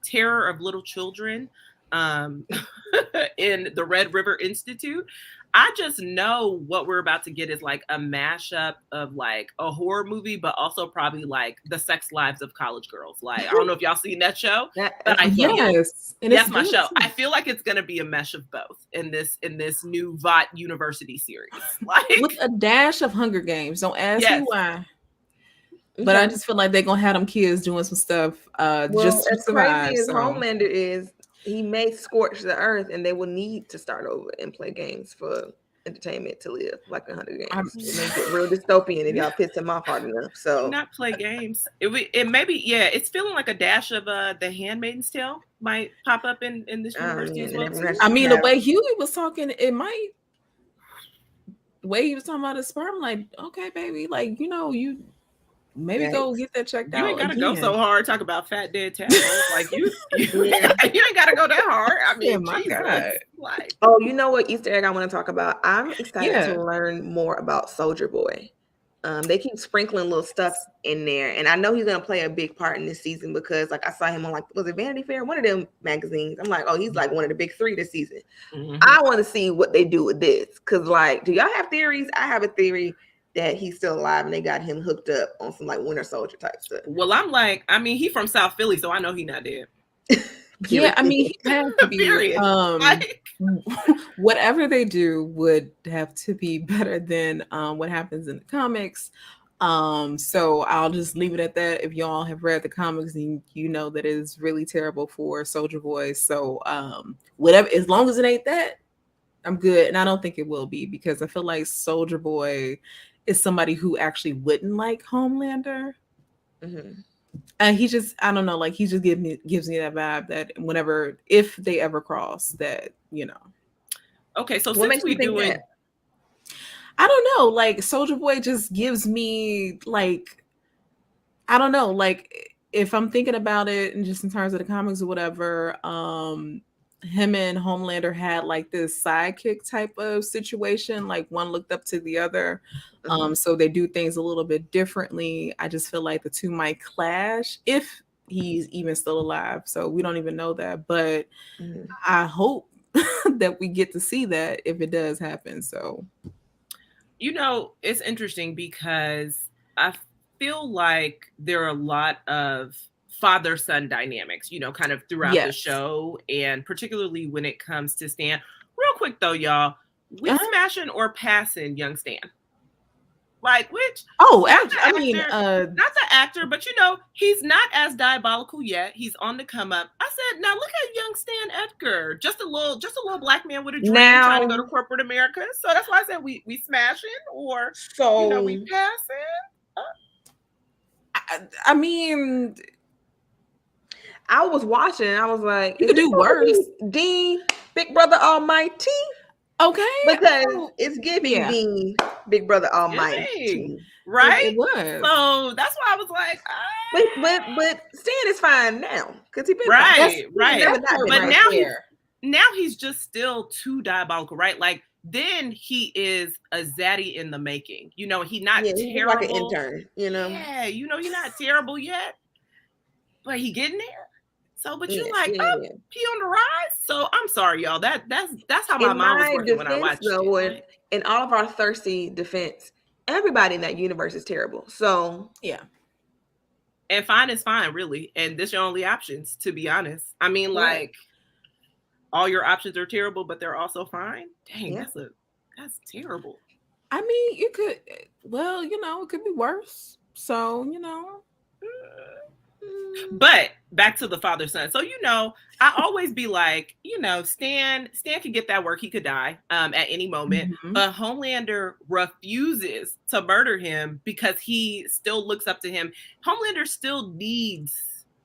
terror of little children in the Red River Institute, I just know what we're about to get is like a mashup of like a horror movie, but also probably like the sex lives of college girls. Like, I don't know if y'all seen that show, but that's my show. I feel like it's going to be a mesh of both in this new Vought University series. Like, with a dash of Hunger Games. Don't ask me why. But I just feel like they're going to have them kids doing some stuff just to survive. Crazy as Homelander is, he may scorch the earth, and they will need to start over and play games for entertainment to live, like 100 games. It may get real dystopian if y'all piss him off hard enough. So not play games. It maybe it's feeling like a dash of The Handmaid's Tale might pop up in this university as well. I mean, the way Huey was talking, it might. The way he was talking about his sperm, like, okay, baby, like you. Maybe go get that checked out. You ain't gotta go so hard. Talk about fat dead tadpoles. Like you ain't gotta go that hard. I mean, my God. Like, you know what Easter egg I want to talk about? I'm excited to learn more about Soldier Boy. They keep sprinkling little stuff in there, and I know he's gonna play a big part in this season because, like, I saw him on was it Vanity Fair, one of them magazines. I'm like, he's like one of the big three this season. I want to see what they do with this because, like, do y'all have theories? I have a theory that he's still alive and they got him hooked up on some like Winter Soldier type stuff. Well, I'm like, I mean, he from South Philly, so I know he not dead. Yeah, I mean, he has to be. Whatever they do would have to be better than what happens in the comics. So I'll just leave it at that. If y'all have read the comics, and you know that it is really terrible for Soldier Boy. So whatever, as long as it ain't that, I'm good. And I don't think it will be because I feel like Soldier Boy is somebody who actually wouldn't like Homelander. And he just, I don't know, like he just gives me that vibe that if they ever cross that, Okay, so since we do it, I don't know, like Soldier Boy just gives me like, I don't know, like if I'm thinking about it and just in terms of the comics or whatever, him and Homelander had like this sidekick type of situation, like one looked up to the other. So they do things a little bit differently. I just feel like the two might clash if he's even still alive. So we don't even know that, but I hope that we get to see that if it does happen. So, it's interesting because I feel like there are a lot of father-son dynamics, kind of throughout the show, and particularly when it comes to Stan. Real quick though, y'all, we smashing or passing young Stan? Like, which? Not the actor, but he's not as diabolical yet. He's on the come up. I said, now look at young Stan Edgar, just a little black man with a dream trying to go to corporate America. So that's why I said we smashing or we passing. I mean. I was watching. I was like, you could do worse. Dean, Big Brother Almighty. Okay. Because it's giving Dean, Big Brother Almighty. Right? It was. So that's why I was like, but Stan is fine now. Because he's been right. But now he's just still too diabolical, right? Like then he is a zaddy in the making. You know, he's not he's terrible. like an intern, you know. Yeah, you know, he's not terrible yet, but he getting there. So, but you're like, he on the rise. So I'm sorry, y'all. That's how my mind was working when I watched it. In all of our thirsty defense, everybody in that universe is terrible. So yeah. And fine is fine, really. And this your only options, to be honest. I mean, like, all your options are terrible, but they're also fine. Dang, that's terrible. I mean, you could, well, you know, it could be worse. So, you know. But back to the father son. So, you know, I always be like, you know, Stan could get that work. He could die at any moment. But Homelander refuses to murder him because he still looks up to him. Homelander still needs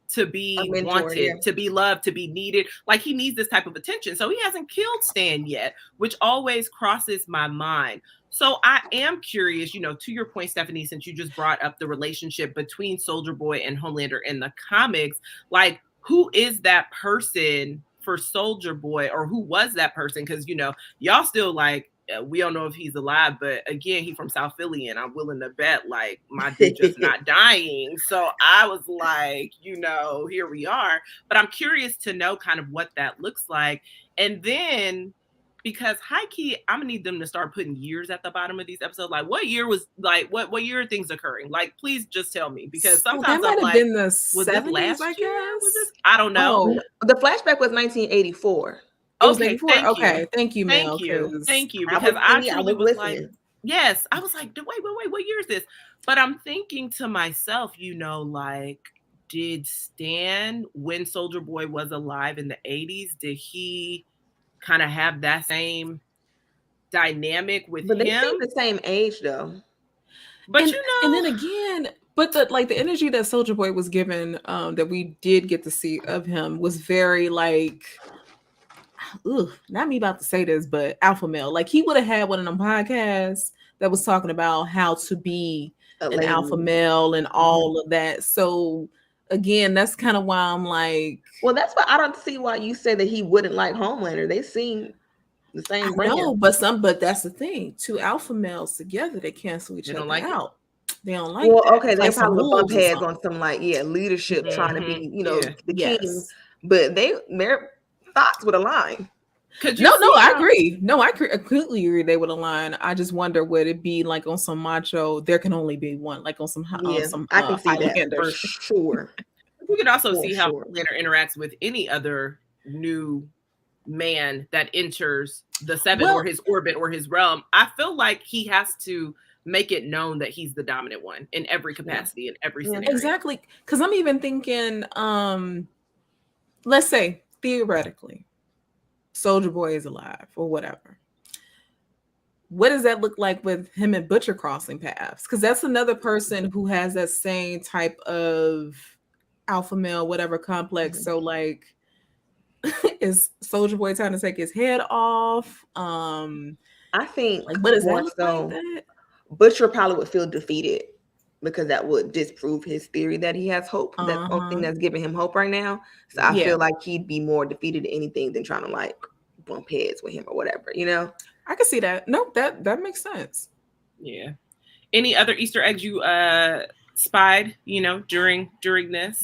to be wanted, to be loved, to be needed. Like, he needs this type of attention. So he hasn't killed Stan yet, which always crosses my mind. So I am curious, you know, to your point, Stephanie, since you just brought up the relationship between Soldier Boy and Homelander in the comics, like, who is that person for Soldier Boy, or who was that person? Because, you know, y'all still like, we don't know if he's alive, but again, he's from South Philly, and I'm willing to bet, like, my dude just not dying. So I was like, you know, here we are. But I'm curious to know kind of what that looks like. And then, because high key, I'm gonna need them to start putting years at the bottom of these episodes. Like, what year was, like, what year are things occurring? Like, please just tell me, because sometimes that might I'm have like, been the was 70s, it last I year? guess? Was this? I don't know. Oh, the flashback was 1984. Okay, thank you. Thank you, Mel. Thank you. Because I truly was listening. like, yes, I was like, wait, what year is this? But I'm thinking to myself, you know, like, did Stan, when Soldier Boy was alive in the 80s, did he kind of have that same dynamic with him? But they seem the same age, though. But you know, and then again, but the energy that Soldier Boy was given, that we did get to see of him, was very like, not me about to say this, but alpha male. Like, he would have had one of them podcasts that was talking about how to be an alpha male and all of that. So again, that's kind of why I'm like, well, that's why I don't see why you say that he wouldn't like Homelander. They seem the same brand. No, but that's the thing. Two alpha males together, they cancel each other out. They don't like that. Okay, they probably bump heads on some like leadership, trying to be, you know, the king. But their thoughts would align. I agree. No, I completely agree. They would align. I just wonder, would it be like on some macho? There can only be one, like on some. I can see that for sure. You can also see how Homelander interacts with any other new man that enters the Seven or his orbit or his realm. I feel like he has to make it known that he's the dominant one in every capacity, in every scenario. Exactly. Because I'm even thinking, let's say theoretically, Soldier Boy is alive or whatever. What does that look like with him and Butcher crossing paths? Because that's another person who has that same type of alpha male, whatever complex. So like, is Soldier Boy trying to take his head off? I think, like, what does that look like that? Butcher probably would feel defeated, because that would disprove his theory that he has hope. That's the only thing that's giving him hope right now. So I feel like he'd be more defeated in anything than trying to like bump heads with him or whatever, you know? I can see that. No, that makes sense. Yeah. Any other Easter eggs you spied, you know, during this?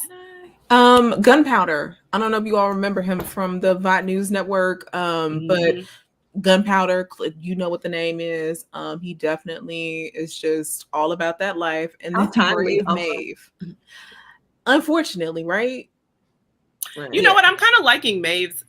Gunpowder. I don't know if you all remember him from the Vought News Network, but Gunpowder, you know what the name is. He definitely is just all about that life. And then Brave Maeve. Unfortunately, right? You know what? I'm kind of liking Maeve's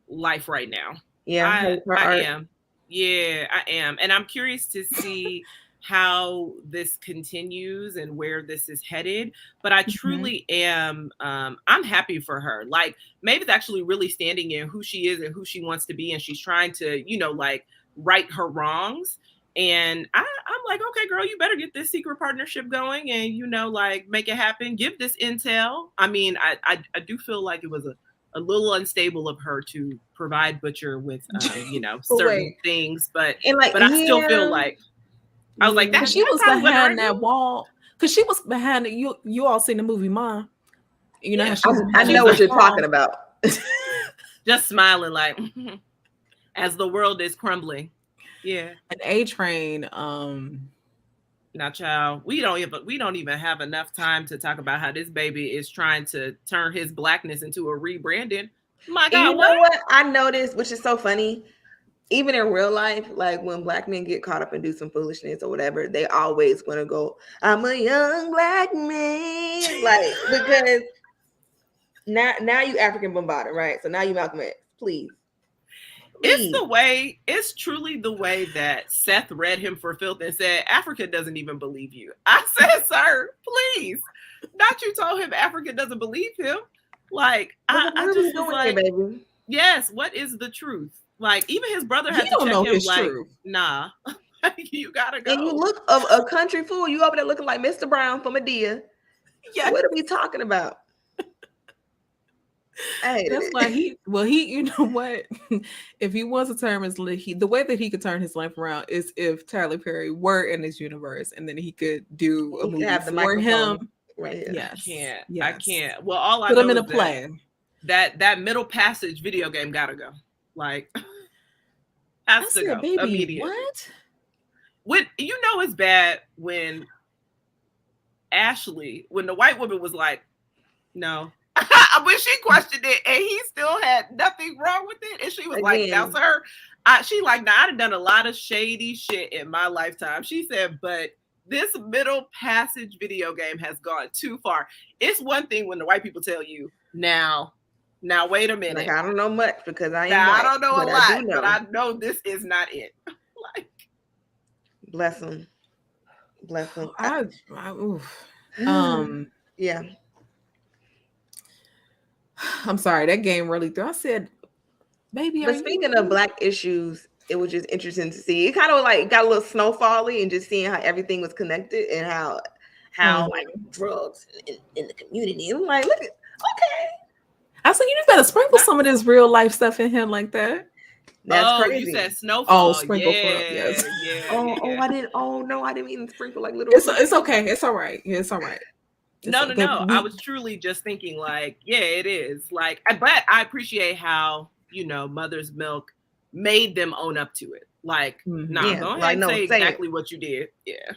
life right now. Yeah, I am. Yeah, I am. And I'm curious to see how this continues and where this is headed. But I truly am, I'm happy for her. Like, Maeve's actually really standing in who she is and who she wants to be. And she's trying to, you know, like, right her wrongs. And I'm like, okay, girl, you better get this secret partnership going and, you know, like, make it happen. Give this intel. I mean, I do feel like it was a little unstable of her to provide Butcher with, you know, certain things. But I still feel like, I was like, that she was behind that wall. Because she was behind it. You all seen the movie Mom. You know, I know what you're talking about. Just smiling like, as the world is crumbling. Yeah. An A Train. Now, child, we don't even have enough time to talk about how this baby is trying to turn his blackness into a rebranding. My God, you know what I noticed, which is so funny, even in real life, like when black men get caught up and do some foolishness or whatever, they always want to go, "I'm a young black man," like because now you African bombarded, right? So now you Malcolm X, please. It's truly the way that Seth read him for filth and said, Africa doesn't even believe you. I said, sir, please. Not you told him Africa doesn't believe him. Like, I just was like, baby? Yes, what is the truth? Like, even his brother had to check him like, truth. Nah, you gotta go. And you look of a country fool, you over there looking like Mr. Brown from Medea. Yeah. What are we talking about? That's why he, you know what? If he wants to turn the way that he could turn his life around is if Tyler Perry were in his universe, and then he could do a movie for him. Right here. Yes. I can't. Well, all I put know him in a is play. That Middle Passage video game gotta go. Like, has to go immediately. What? You know it's bad when when the white woman was like, no. When she questioned it and he still had nothing wrong with it, and she was like, "Now, sir," she like, "Now I've done a lot of shady shit in my lifetime." She said, "But this Middle Passage video game has gone too far." It's one thing when the white people tell you, "Now, wait a minute." Like, I don't know much because I don't know a lot, but I know this is not it. Like, bless him. Yeah. I'm sorry, that game really threw. I said, "Baby." But speaking of black issues, it was just interesting to see. It kind of like got a little snowfally, and just seeing how everything was connected and how like drugs in the community. I'm like, look at okay. I said, you better sprinkle some of this real life stuff in here like that. That's crazy. You said snowfall. Oh, sprinkle. Yes. I didn't. Oh no, I didn't mean to sprinkle like little. It's okay. It's all right. Yeah, it's all right. No. I was truly just thinking like, yeah, it is. Like, but I appreciate how, Mother's Milk made them own up to it. Like, go ahead and say exactly what you did. Yeah.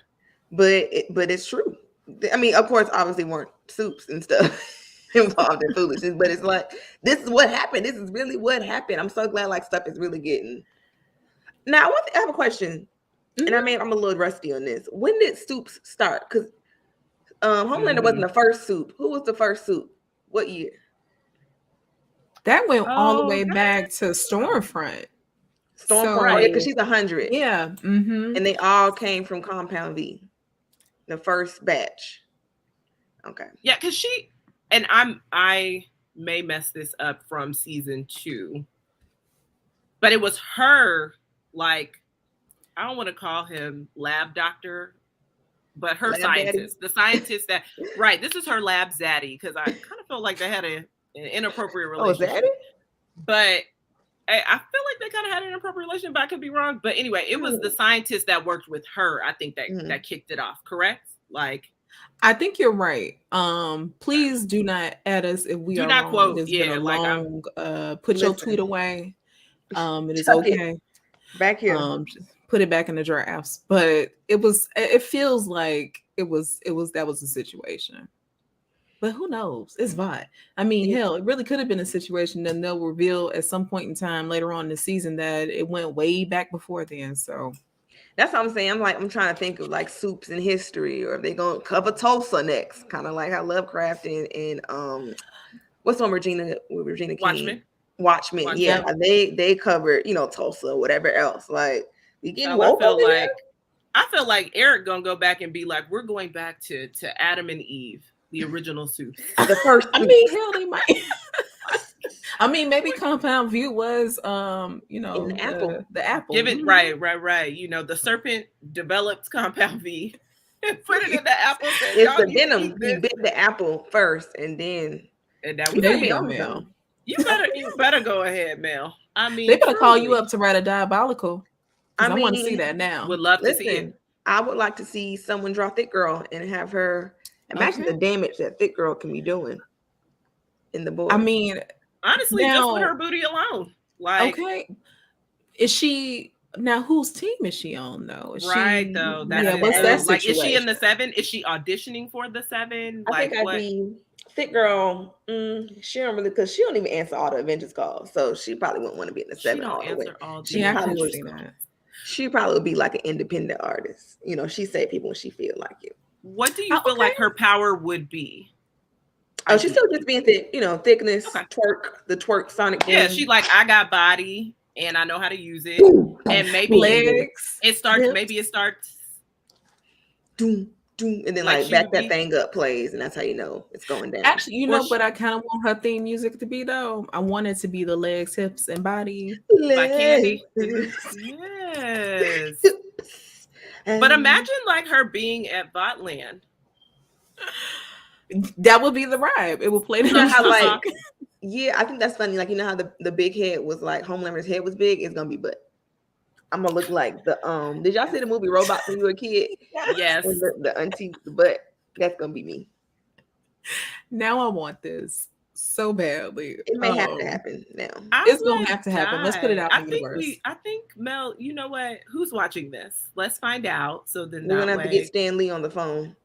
But it's true. I mean, of course, obviously weren't soups and stuff involved in foolishness, but it's like, this is what happened. This is really what happened. I'm so glad like stuff is really getting. Now, I have a question. And I'm a little rusty on this. When did soups start? Because Homelander wasn't the first soup. Who was the first soup? What year? That went all the way back to Stormfront. Stormfront, because she's 100. Yeah. And they all came from Compound V, the first batch. Okay. Yeah, because I may mess this up from season 2, but it was her, like, I don't want to call him lab doctor, but her scientist, the scientist that, right, this is her lab zaddy, because I kind of felt like they had an inappropriate relationship. Oh, zaddy? But I feel like they kind of had an inappropriate relationship, but I could be wrong. But anyway, it was the scientist that worked with her, I think, that kicked it off, correct? Like, I think you're right. Please do not add us if we are not wrong. quote. It's Yeah, been a like long, put your tweet away. It is okay. Back here. Just put it back in the drafts. But it feels like that was a situation. But who knows? It's Vought. I mean, hell, it really could have been a situation. Then they'll reveal at some point in time later on in the season that it went way back before then. So that's what I'm saying. I'm trying to think of like soups in history, or if they're gonna cover Tulsa next, kind of like how Lovecraft and what's on Regina King? Watchmen. Yeah, they covered Tulsa or whatever else. Like we getting woke over there. I feel like Eric gonna go back and be like, we're going back to Adam and Eve, the original soup. The first. I mean, hell, they might. I mean, maybe Compound View was, the apple. The apple. Give it right. The serpent developed Compound V and put it in the apple. It's the venom. He bit the apple first, and that was Mel. You better go ahead, Mel. I mean, they better call you up to write a diabolical. I want to see that now. Would love to see it. I would like to see someone draw Thick Girl and have her. Imagine the damage that Thick Girl can be doing in the boy. I mean, honestly, just with her booty alone. Like, okay, Is she now? Whose team is she on though? Is Right, she? though. Yeah. That's What's it, that though. Like, is she in situation? the 7? Is she auditioning for the 7? I Like, think I'd what? be Thick Girl. She don't really, because she don't even answer all the Avengers calls, so she probably wouldn't want to be in the She 7 don't all the way. answer all the Yeah, I probably can would- see that. She probably would be like an independent artist. You know, she say people when she feel like it. What do you Oh, feel okay. like her power would be? Oh, she's still just being thick. You know, thickness, Okay. the twerk, sonic boom. Yeah, she's like, I got body and I know how to use it. Boom. And maybe Legs. it starts. hips. Maybe it starts. Doom, doom, and then Like, like she back would that be- thing up plays, and that's how you know it's going down. Actually, you Or know she- what I kind of want her theme music to be though? I want it to be the legs, hips, and body. By Candy. Yes. But imagine like her being at Vought. That would be the vibe. It will play You know that. how like, yeah, I think that's funny. Like, you know how the big head was like Homelander's head was big. It's gonna be butt. I'm gonna look like the Did y'all see the movie Robot when you were a kid? Yes. And the auntie, the butt. That's gonna be me. Now I want this so badly. It may have to happen now. It's gonna have to happen. Let's put it out I in the think universe. I think Mel, you know what? Who's watching this? Let's find out. So then We're that gonna have way, to get Stan Lee on the phone.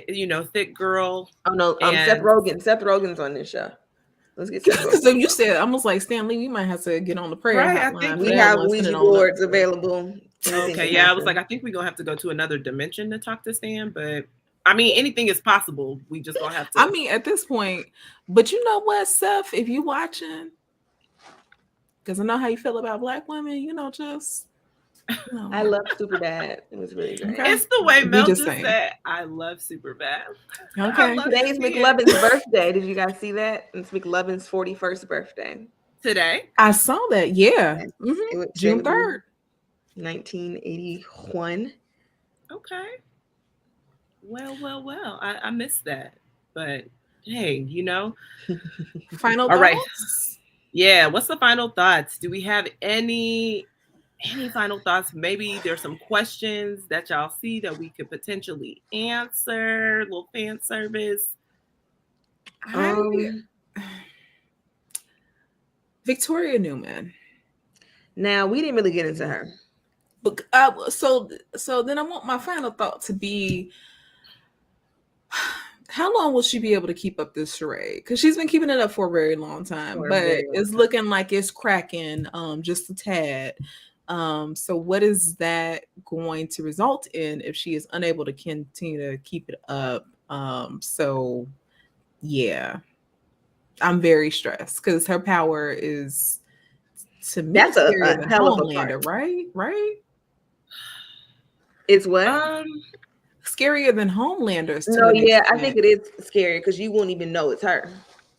you know, thick girl. Oh no, Seth And- Rogen. Seth Rogen's on this show. Let's get Seth Rogen. So you said almost like Stanley, we might have to get on the prayer Right, I hotline. think for We that have one, send Ouija it on up. boards available. Okay, yeah, I was like, I think we're gonna have to go to another dimension to talk to Stan, but I mean, anything is possible. We just gonna have to. I mean, at this point, but you know what, Seth, if you watching, because I know how you feel about Black women, you know, just you know. I love Superbad. It was really great. Okay. It's the way We Mel just just saying. said, I love Superbad. Okay. love Today's seeing it. McLovin's birthday. Did you guys see that? It's McLovin's 41st birthday. Today. I saw that, yeah. It Mhm. was June today would 3rd. be 1981. Okay. Well. I missed that. But hey, you know. Final All right. thoughts? Yeah. What's the final thoughts? Do we have any final thoughts? Maybe there's some questions that y'all see that we could potentially answer. A little fan service. Victoria Newman. Now we didn't really get into her. But so then I want my final thought to be, how long will she be able to keep up this charade? Because she's been keeping it up for a very long time, For a but very long it's time. looking like it's cracking just a tad. So what is that going to result in if she is unable to continue to keep it up? So yeah, I'm very stressed because her power is, to me, That's a scarier than hell of a Homelander, right? It's what? Scarier than Homelander's. No, yeah, I think it is scary because you won't even know it's her.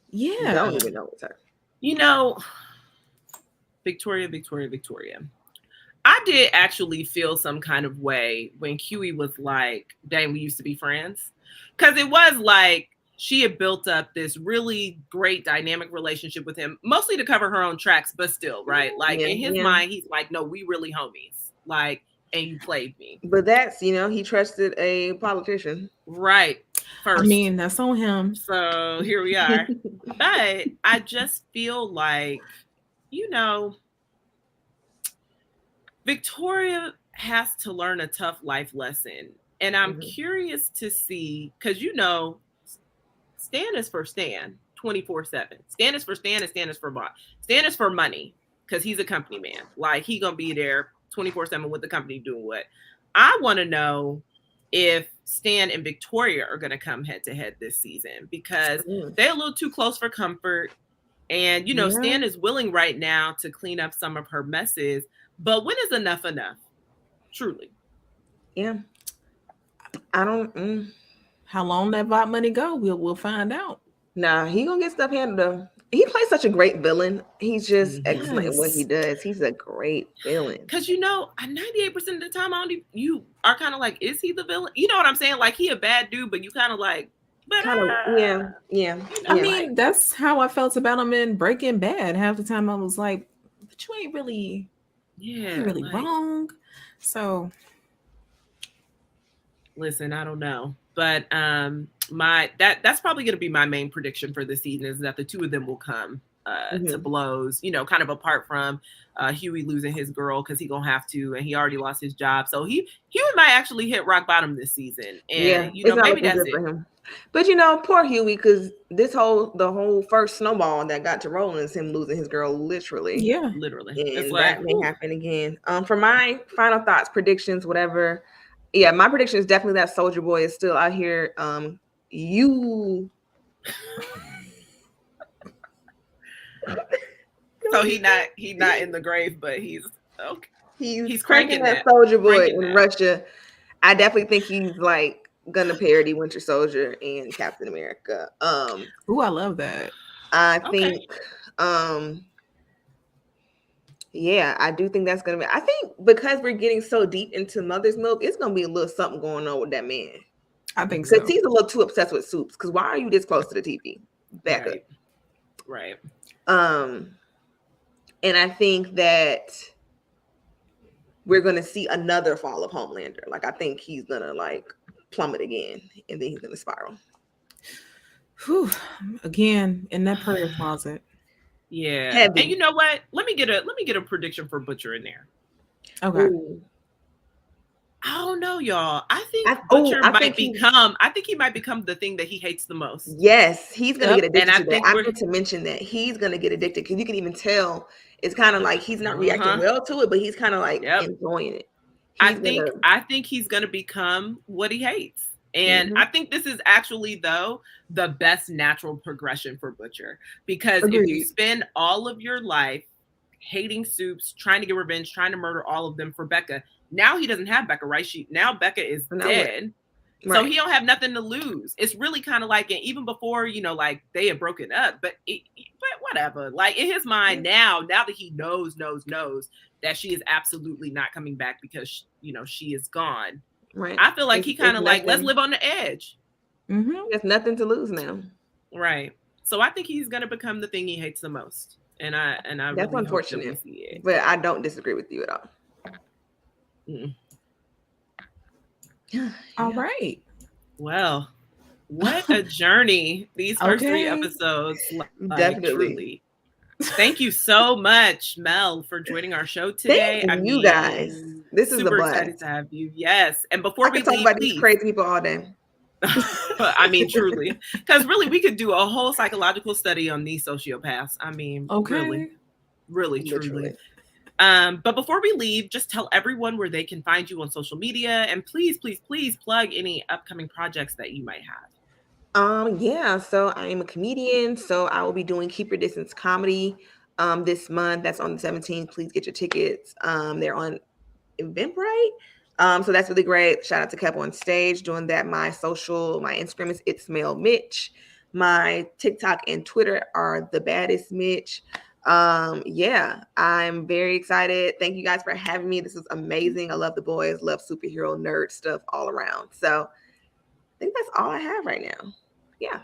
You Yeah. don't even know it's her. You know, Victoria. I did actually feel some kind of way when Huey was like, dang, we used to be friends. Because it was like she had built up this really great dynamic relationship with him, mostly to cover her own tracks, but still, right? Like in his mind, he's like, no, we really homies. Like, and you played me. But that's, he trusted a politician. Right. First. I mean, that's on him. So here we are. But I just feel like, Victoria has to learn a tough life lesson. And I'm curious to see, because Stan is for Stan 24/7. Stan is for Stan and Stan is for Vought. Stan is for money because he's a company man. Like he gonna be there 24/7 with the company doing what. I want to know if Stan and Victoria are gonna come head to head this season because they're a little too close for comfort. And Stan is willing right now to clean up some of her messes. But when is enough enough? Truly. Yeah. I don't. How long that Vought money go? We'll find out. Nah, he gonna get stuff handled though. He plays such a great villain. He's just excellent at what he does. He's a great villain. Because 98% of the time, you are kind of like, is he the villain? You know what I'm saying? Like he a bad dude, but you kind of like, yeah. I mean, that's how I felt about him in Breaking Bad. Half the time I was like, but you ain't really, wrong. So, listen, I don't know, but that's probably going to be my main prediction for the season is that the two of them will come to blows, you know, kind of apart from Huey losing his girl because he gonna have to, and he already lost his job. So Huey might actually hit rock bottom this season. And you know, maybe that's it for him. But you know, poor Huey, because the whole first snowball that got to rolling is him losing his girl, literally. Yeah, literally. And it's that may happen again. For my final thoughts, predictions, whatever. Yeah, my prediction is definitely that Soldier Boy is still out here. You. So he's not in the grave, but he's okay. He's cranking that Soldier Boy in Russia. I definitely think he's like gonna parody Winter Soldier and Captain America. Ooh, I love that. I think yeah, I do think that's gonna be. I think because we're getting so deep into Mother's Milk, it's gonna be a little something going on with that man. I think so. Because he's a little too obsessed with soups. Because why are you this close to the TV? Back up. Right. And I think that we're gonna see another fall of Homelander. Like I think he's gonna like plummet again, and then he's gonna spiral. Whew. Again, in that prayer closet. Yeah. Heavy. And you know what? Let me get a prediction for Butcher in there. Okay. Ooh. I don't know, y'all. I think Butcher might become. I think he might become the thing that he hates the most. Yes, he's gonna get addicted to that. I meant to mention that he's gonna get addicted because you can even tell it's kind of like he's not reacting well to it, but he's kind of like enjoying it. I think he's gonna become what he hates, and I think this is actually though the best natural progression for Butcher because if you spend all of your life hating soups, trying to get revenge, trying to murder all of them for Becca. Now he doesn't have Becca, right? Now Becca is dead. Right. So he don't have nothing to lose. It's really kind of like, and even before, you know, like they had broken up, but whatever. Like in his mind now that he knows that she is absolutely not coming back because, you know, she is gone. Right. I feel like he kind of like, let's live on the edge. There's nothing to lose now. Right. So I think he's going to become the thing he hates the most. And I that's really unfortunate. Hope that we see it. But I don't disagree with you at all. All right. Well, what a journey these first 3 episodes. Definitely. Truly. Thank you so much, Mel, for joining our show today. Thank you guys. This is super excited to have you. Yes. And before we talk about these crazy people all day. I mean, truly. Because really, we could do a whole psychological study on these sociopaths. I mean, really, truly. But before we leave, just tell everyone where they can find you on social media, and please plug any upcoming projects that you might have. Yeah, so I am a comedian, so I will be doing Keep Your Distance comedy this month. That's on the 17th. Please get your tickets. They're on Eventbrite. So that's really great. Shout out to Kev on stage doing that. My Instagram is It's Male Mitch. My TikTok and Twitter are The Baddest Mitch. Yeah, I'm very excited. Thank you guys for having me. This is amazing. I love the boys, love superhero nerd stuff all around. So I think that's all I have right now. Yeah.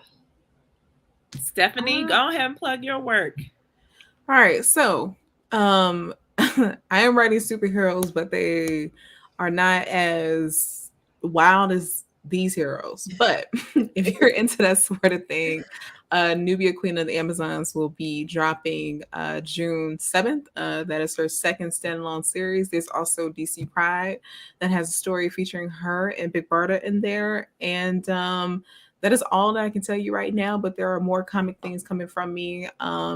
Stephanie, go ahead and plug your work. All right. So I am writing superheroes, but they are not as wild as these heroes. But if you're into that sort of thing, Nubia, Queen of the Amazons will be dropping June 7th. That is her second standalone series. There's also DC Pride that has a story featuring her and Big Barda in there. And that is all that I can tell you right now, but there are more comic things coming from me.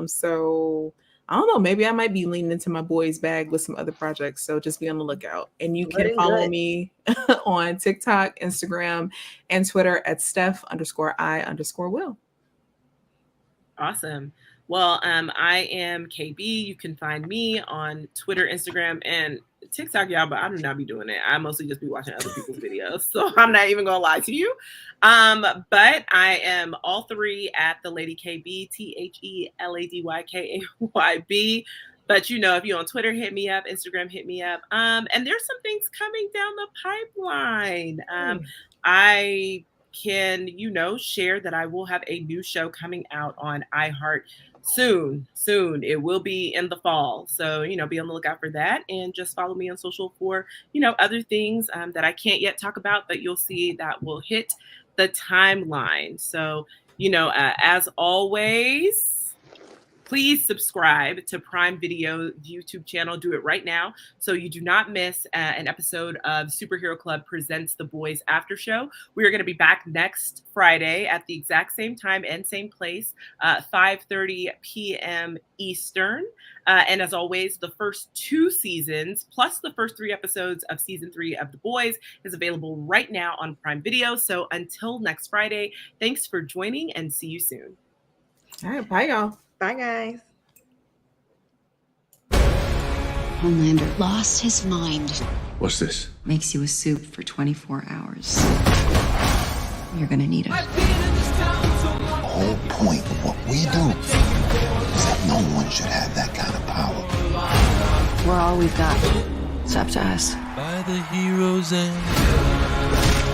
So I don't know, maybe I might be leaning into my boys bag with some other projects. So just be on the lookout. And you can follow me on TikTok, Instagram, and Twitter at Steph_I_Will. Awesome. Well, I am KB. You can find me on Twitter, Instagram, and TikTok, y'all, but I do not be doing it. I mostly just be watching other people's videos. So I'm not even going to lie to you. But I am all 3 at the Lady KB, TheLadyKayB. But, you know, if you're on Twitter, hit me up. Instagram, hit me up. And there's some things coming down the pipeline. I can, you know, share that I will have a new show coming out on iHeart soon. It will be in the fall. So, you know, be on the lookout for that, and just follow me on social for, you know, other things that I can't yet talk about, but you'll see that will hit the timeline. So, you know, as always, Please subscribe to Prime Video YouTube channel. Do it right now so you do not miss an episode of Superhero Club Presents The Boys After Show. We are going to be back next Friday at the exact same time and same place, 5:30 p.m. Eastern. And as always, the first 2 seasons plus the first 3 episodes of season 3 of The Boys is available right now on Prime Video. So until next Friday, thanks for joining and see you soon. All right, bye, y'all. Bye, guys. Homelander lost his mind. What's this? Makes you a soup for 24 hours. You're gonna need it. The whole point of what we do is that no one should have that kind of power. We're all we've got. It's up to us. By the hero's end.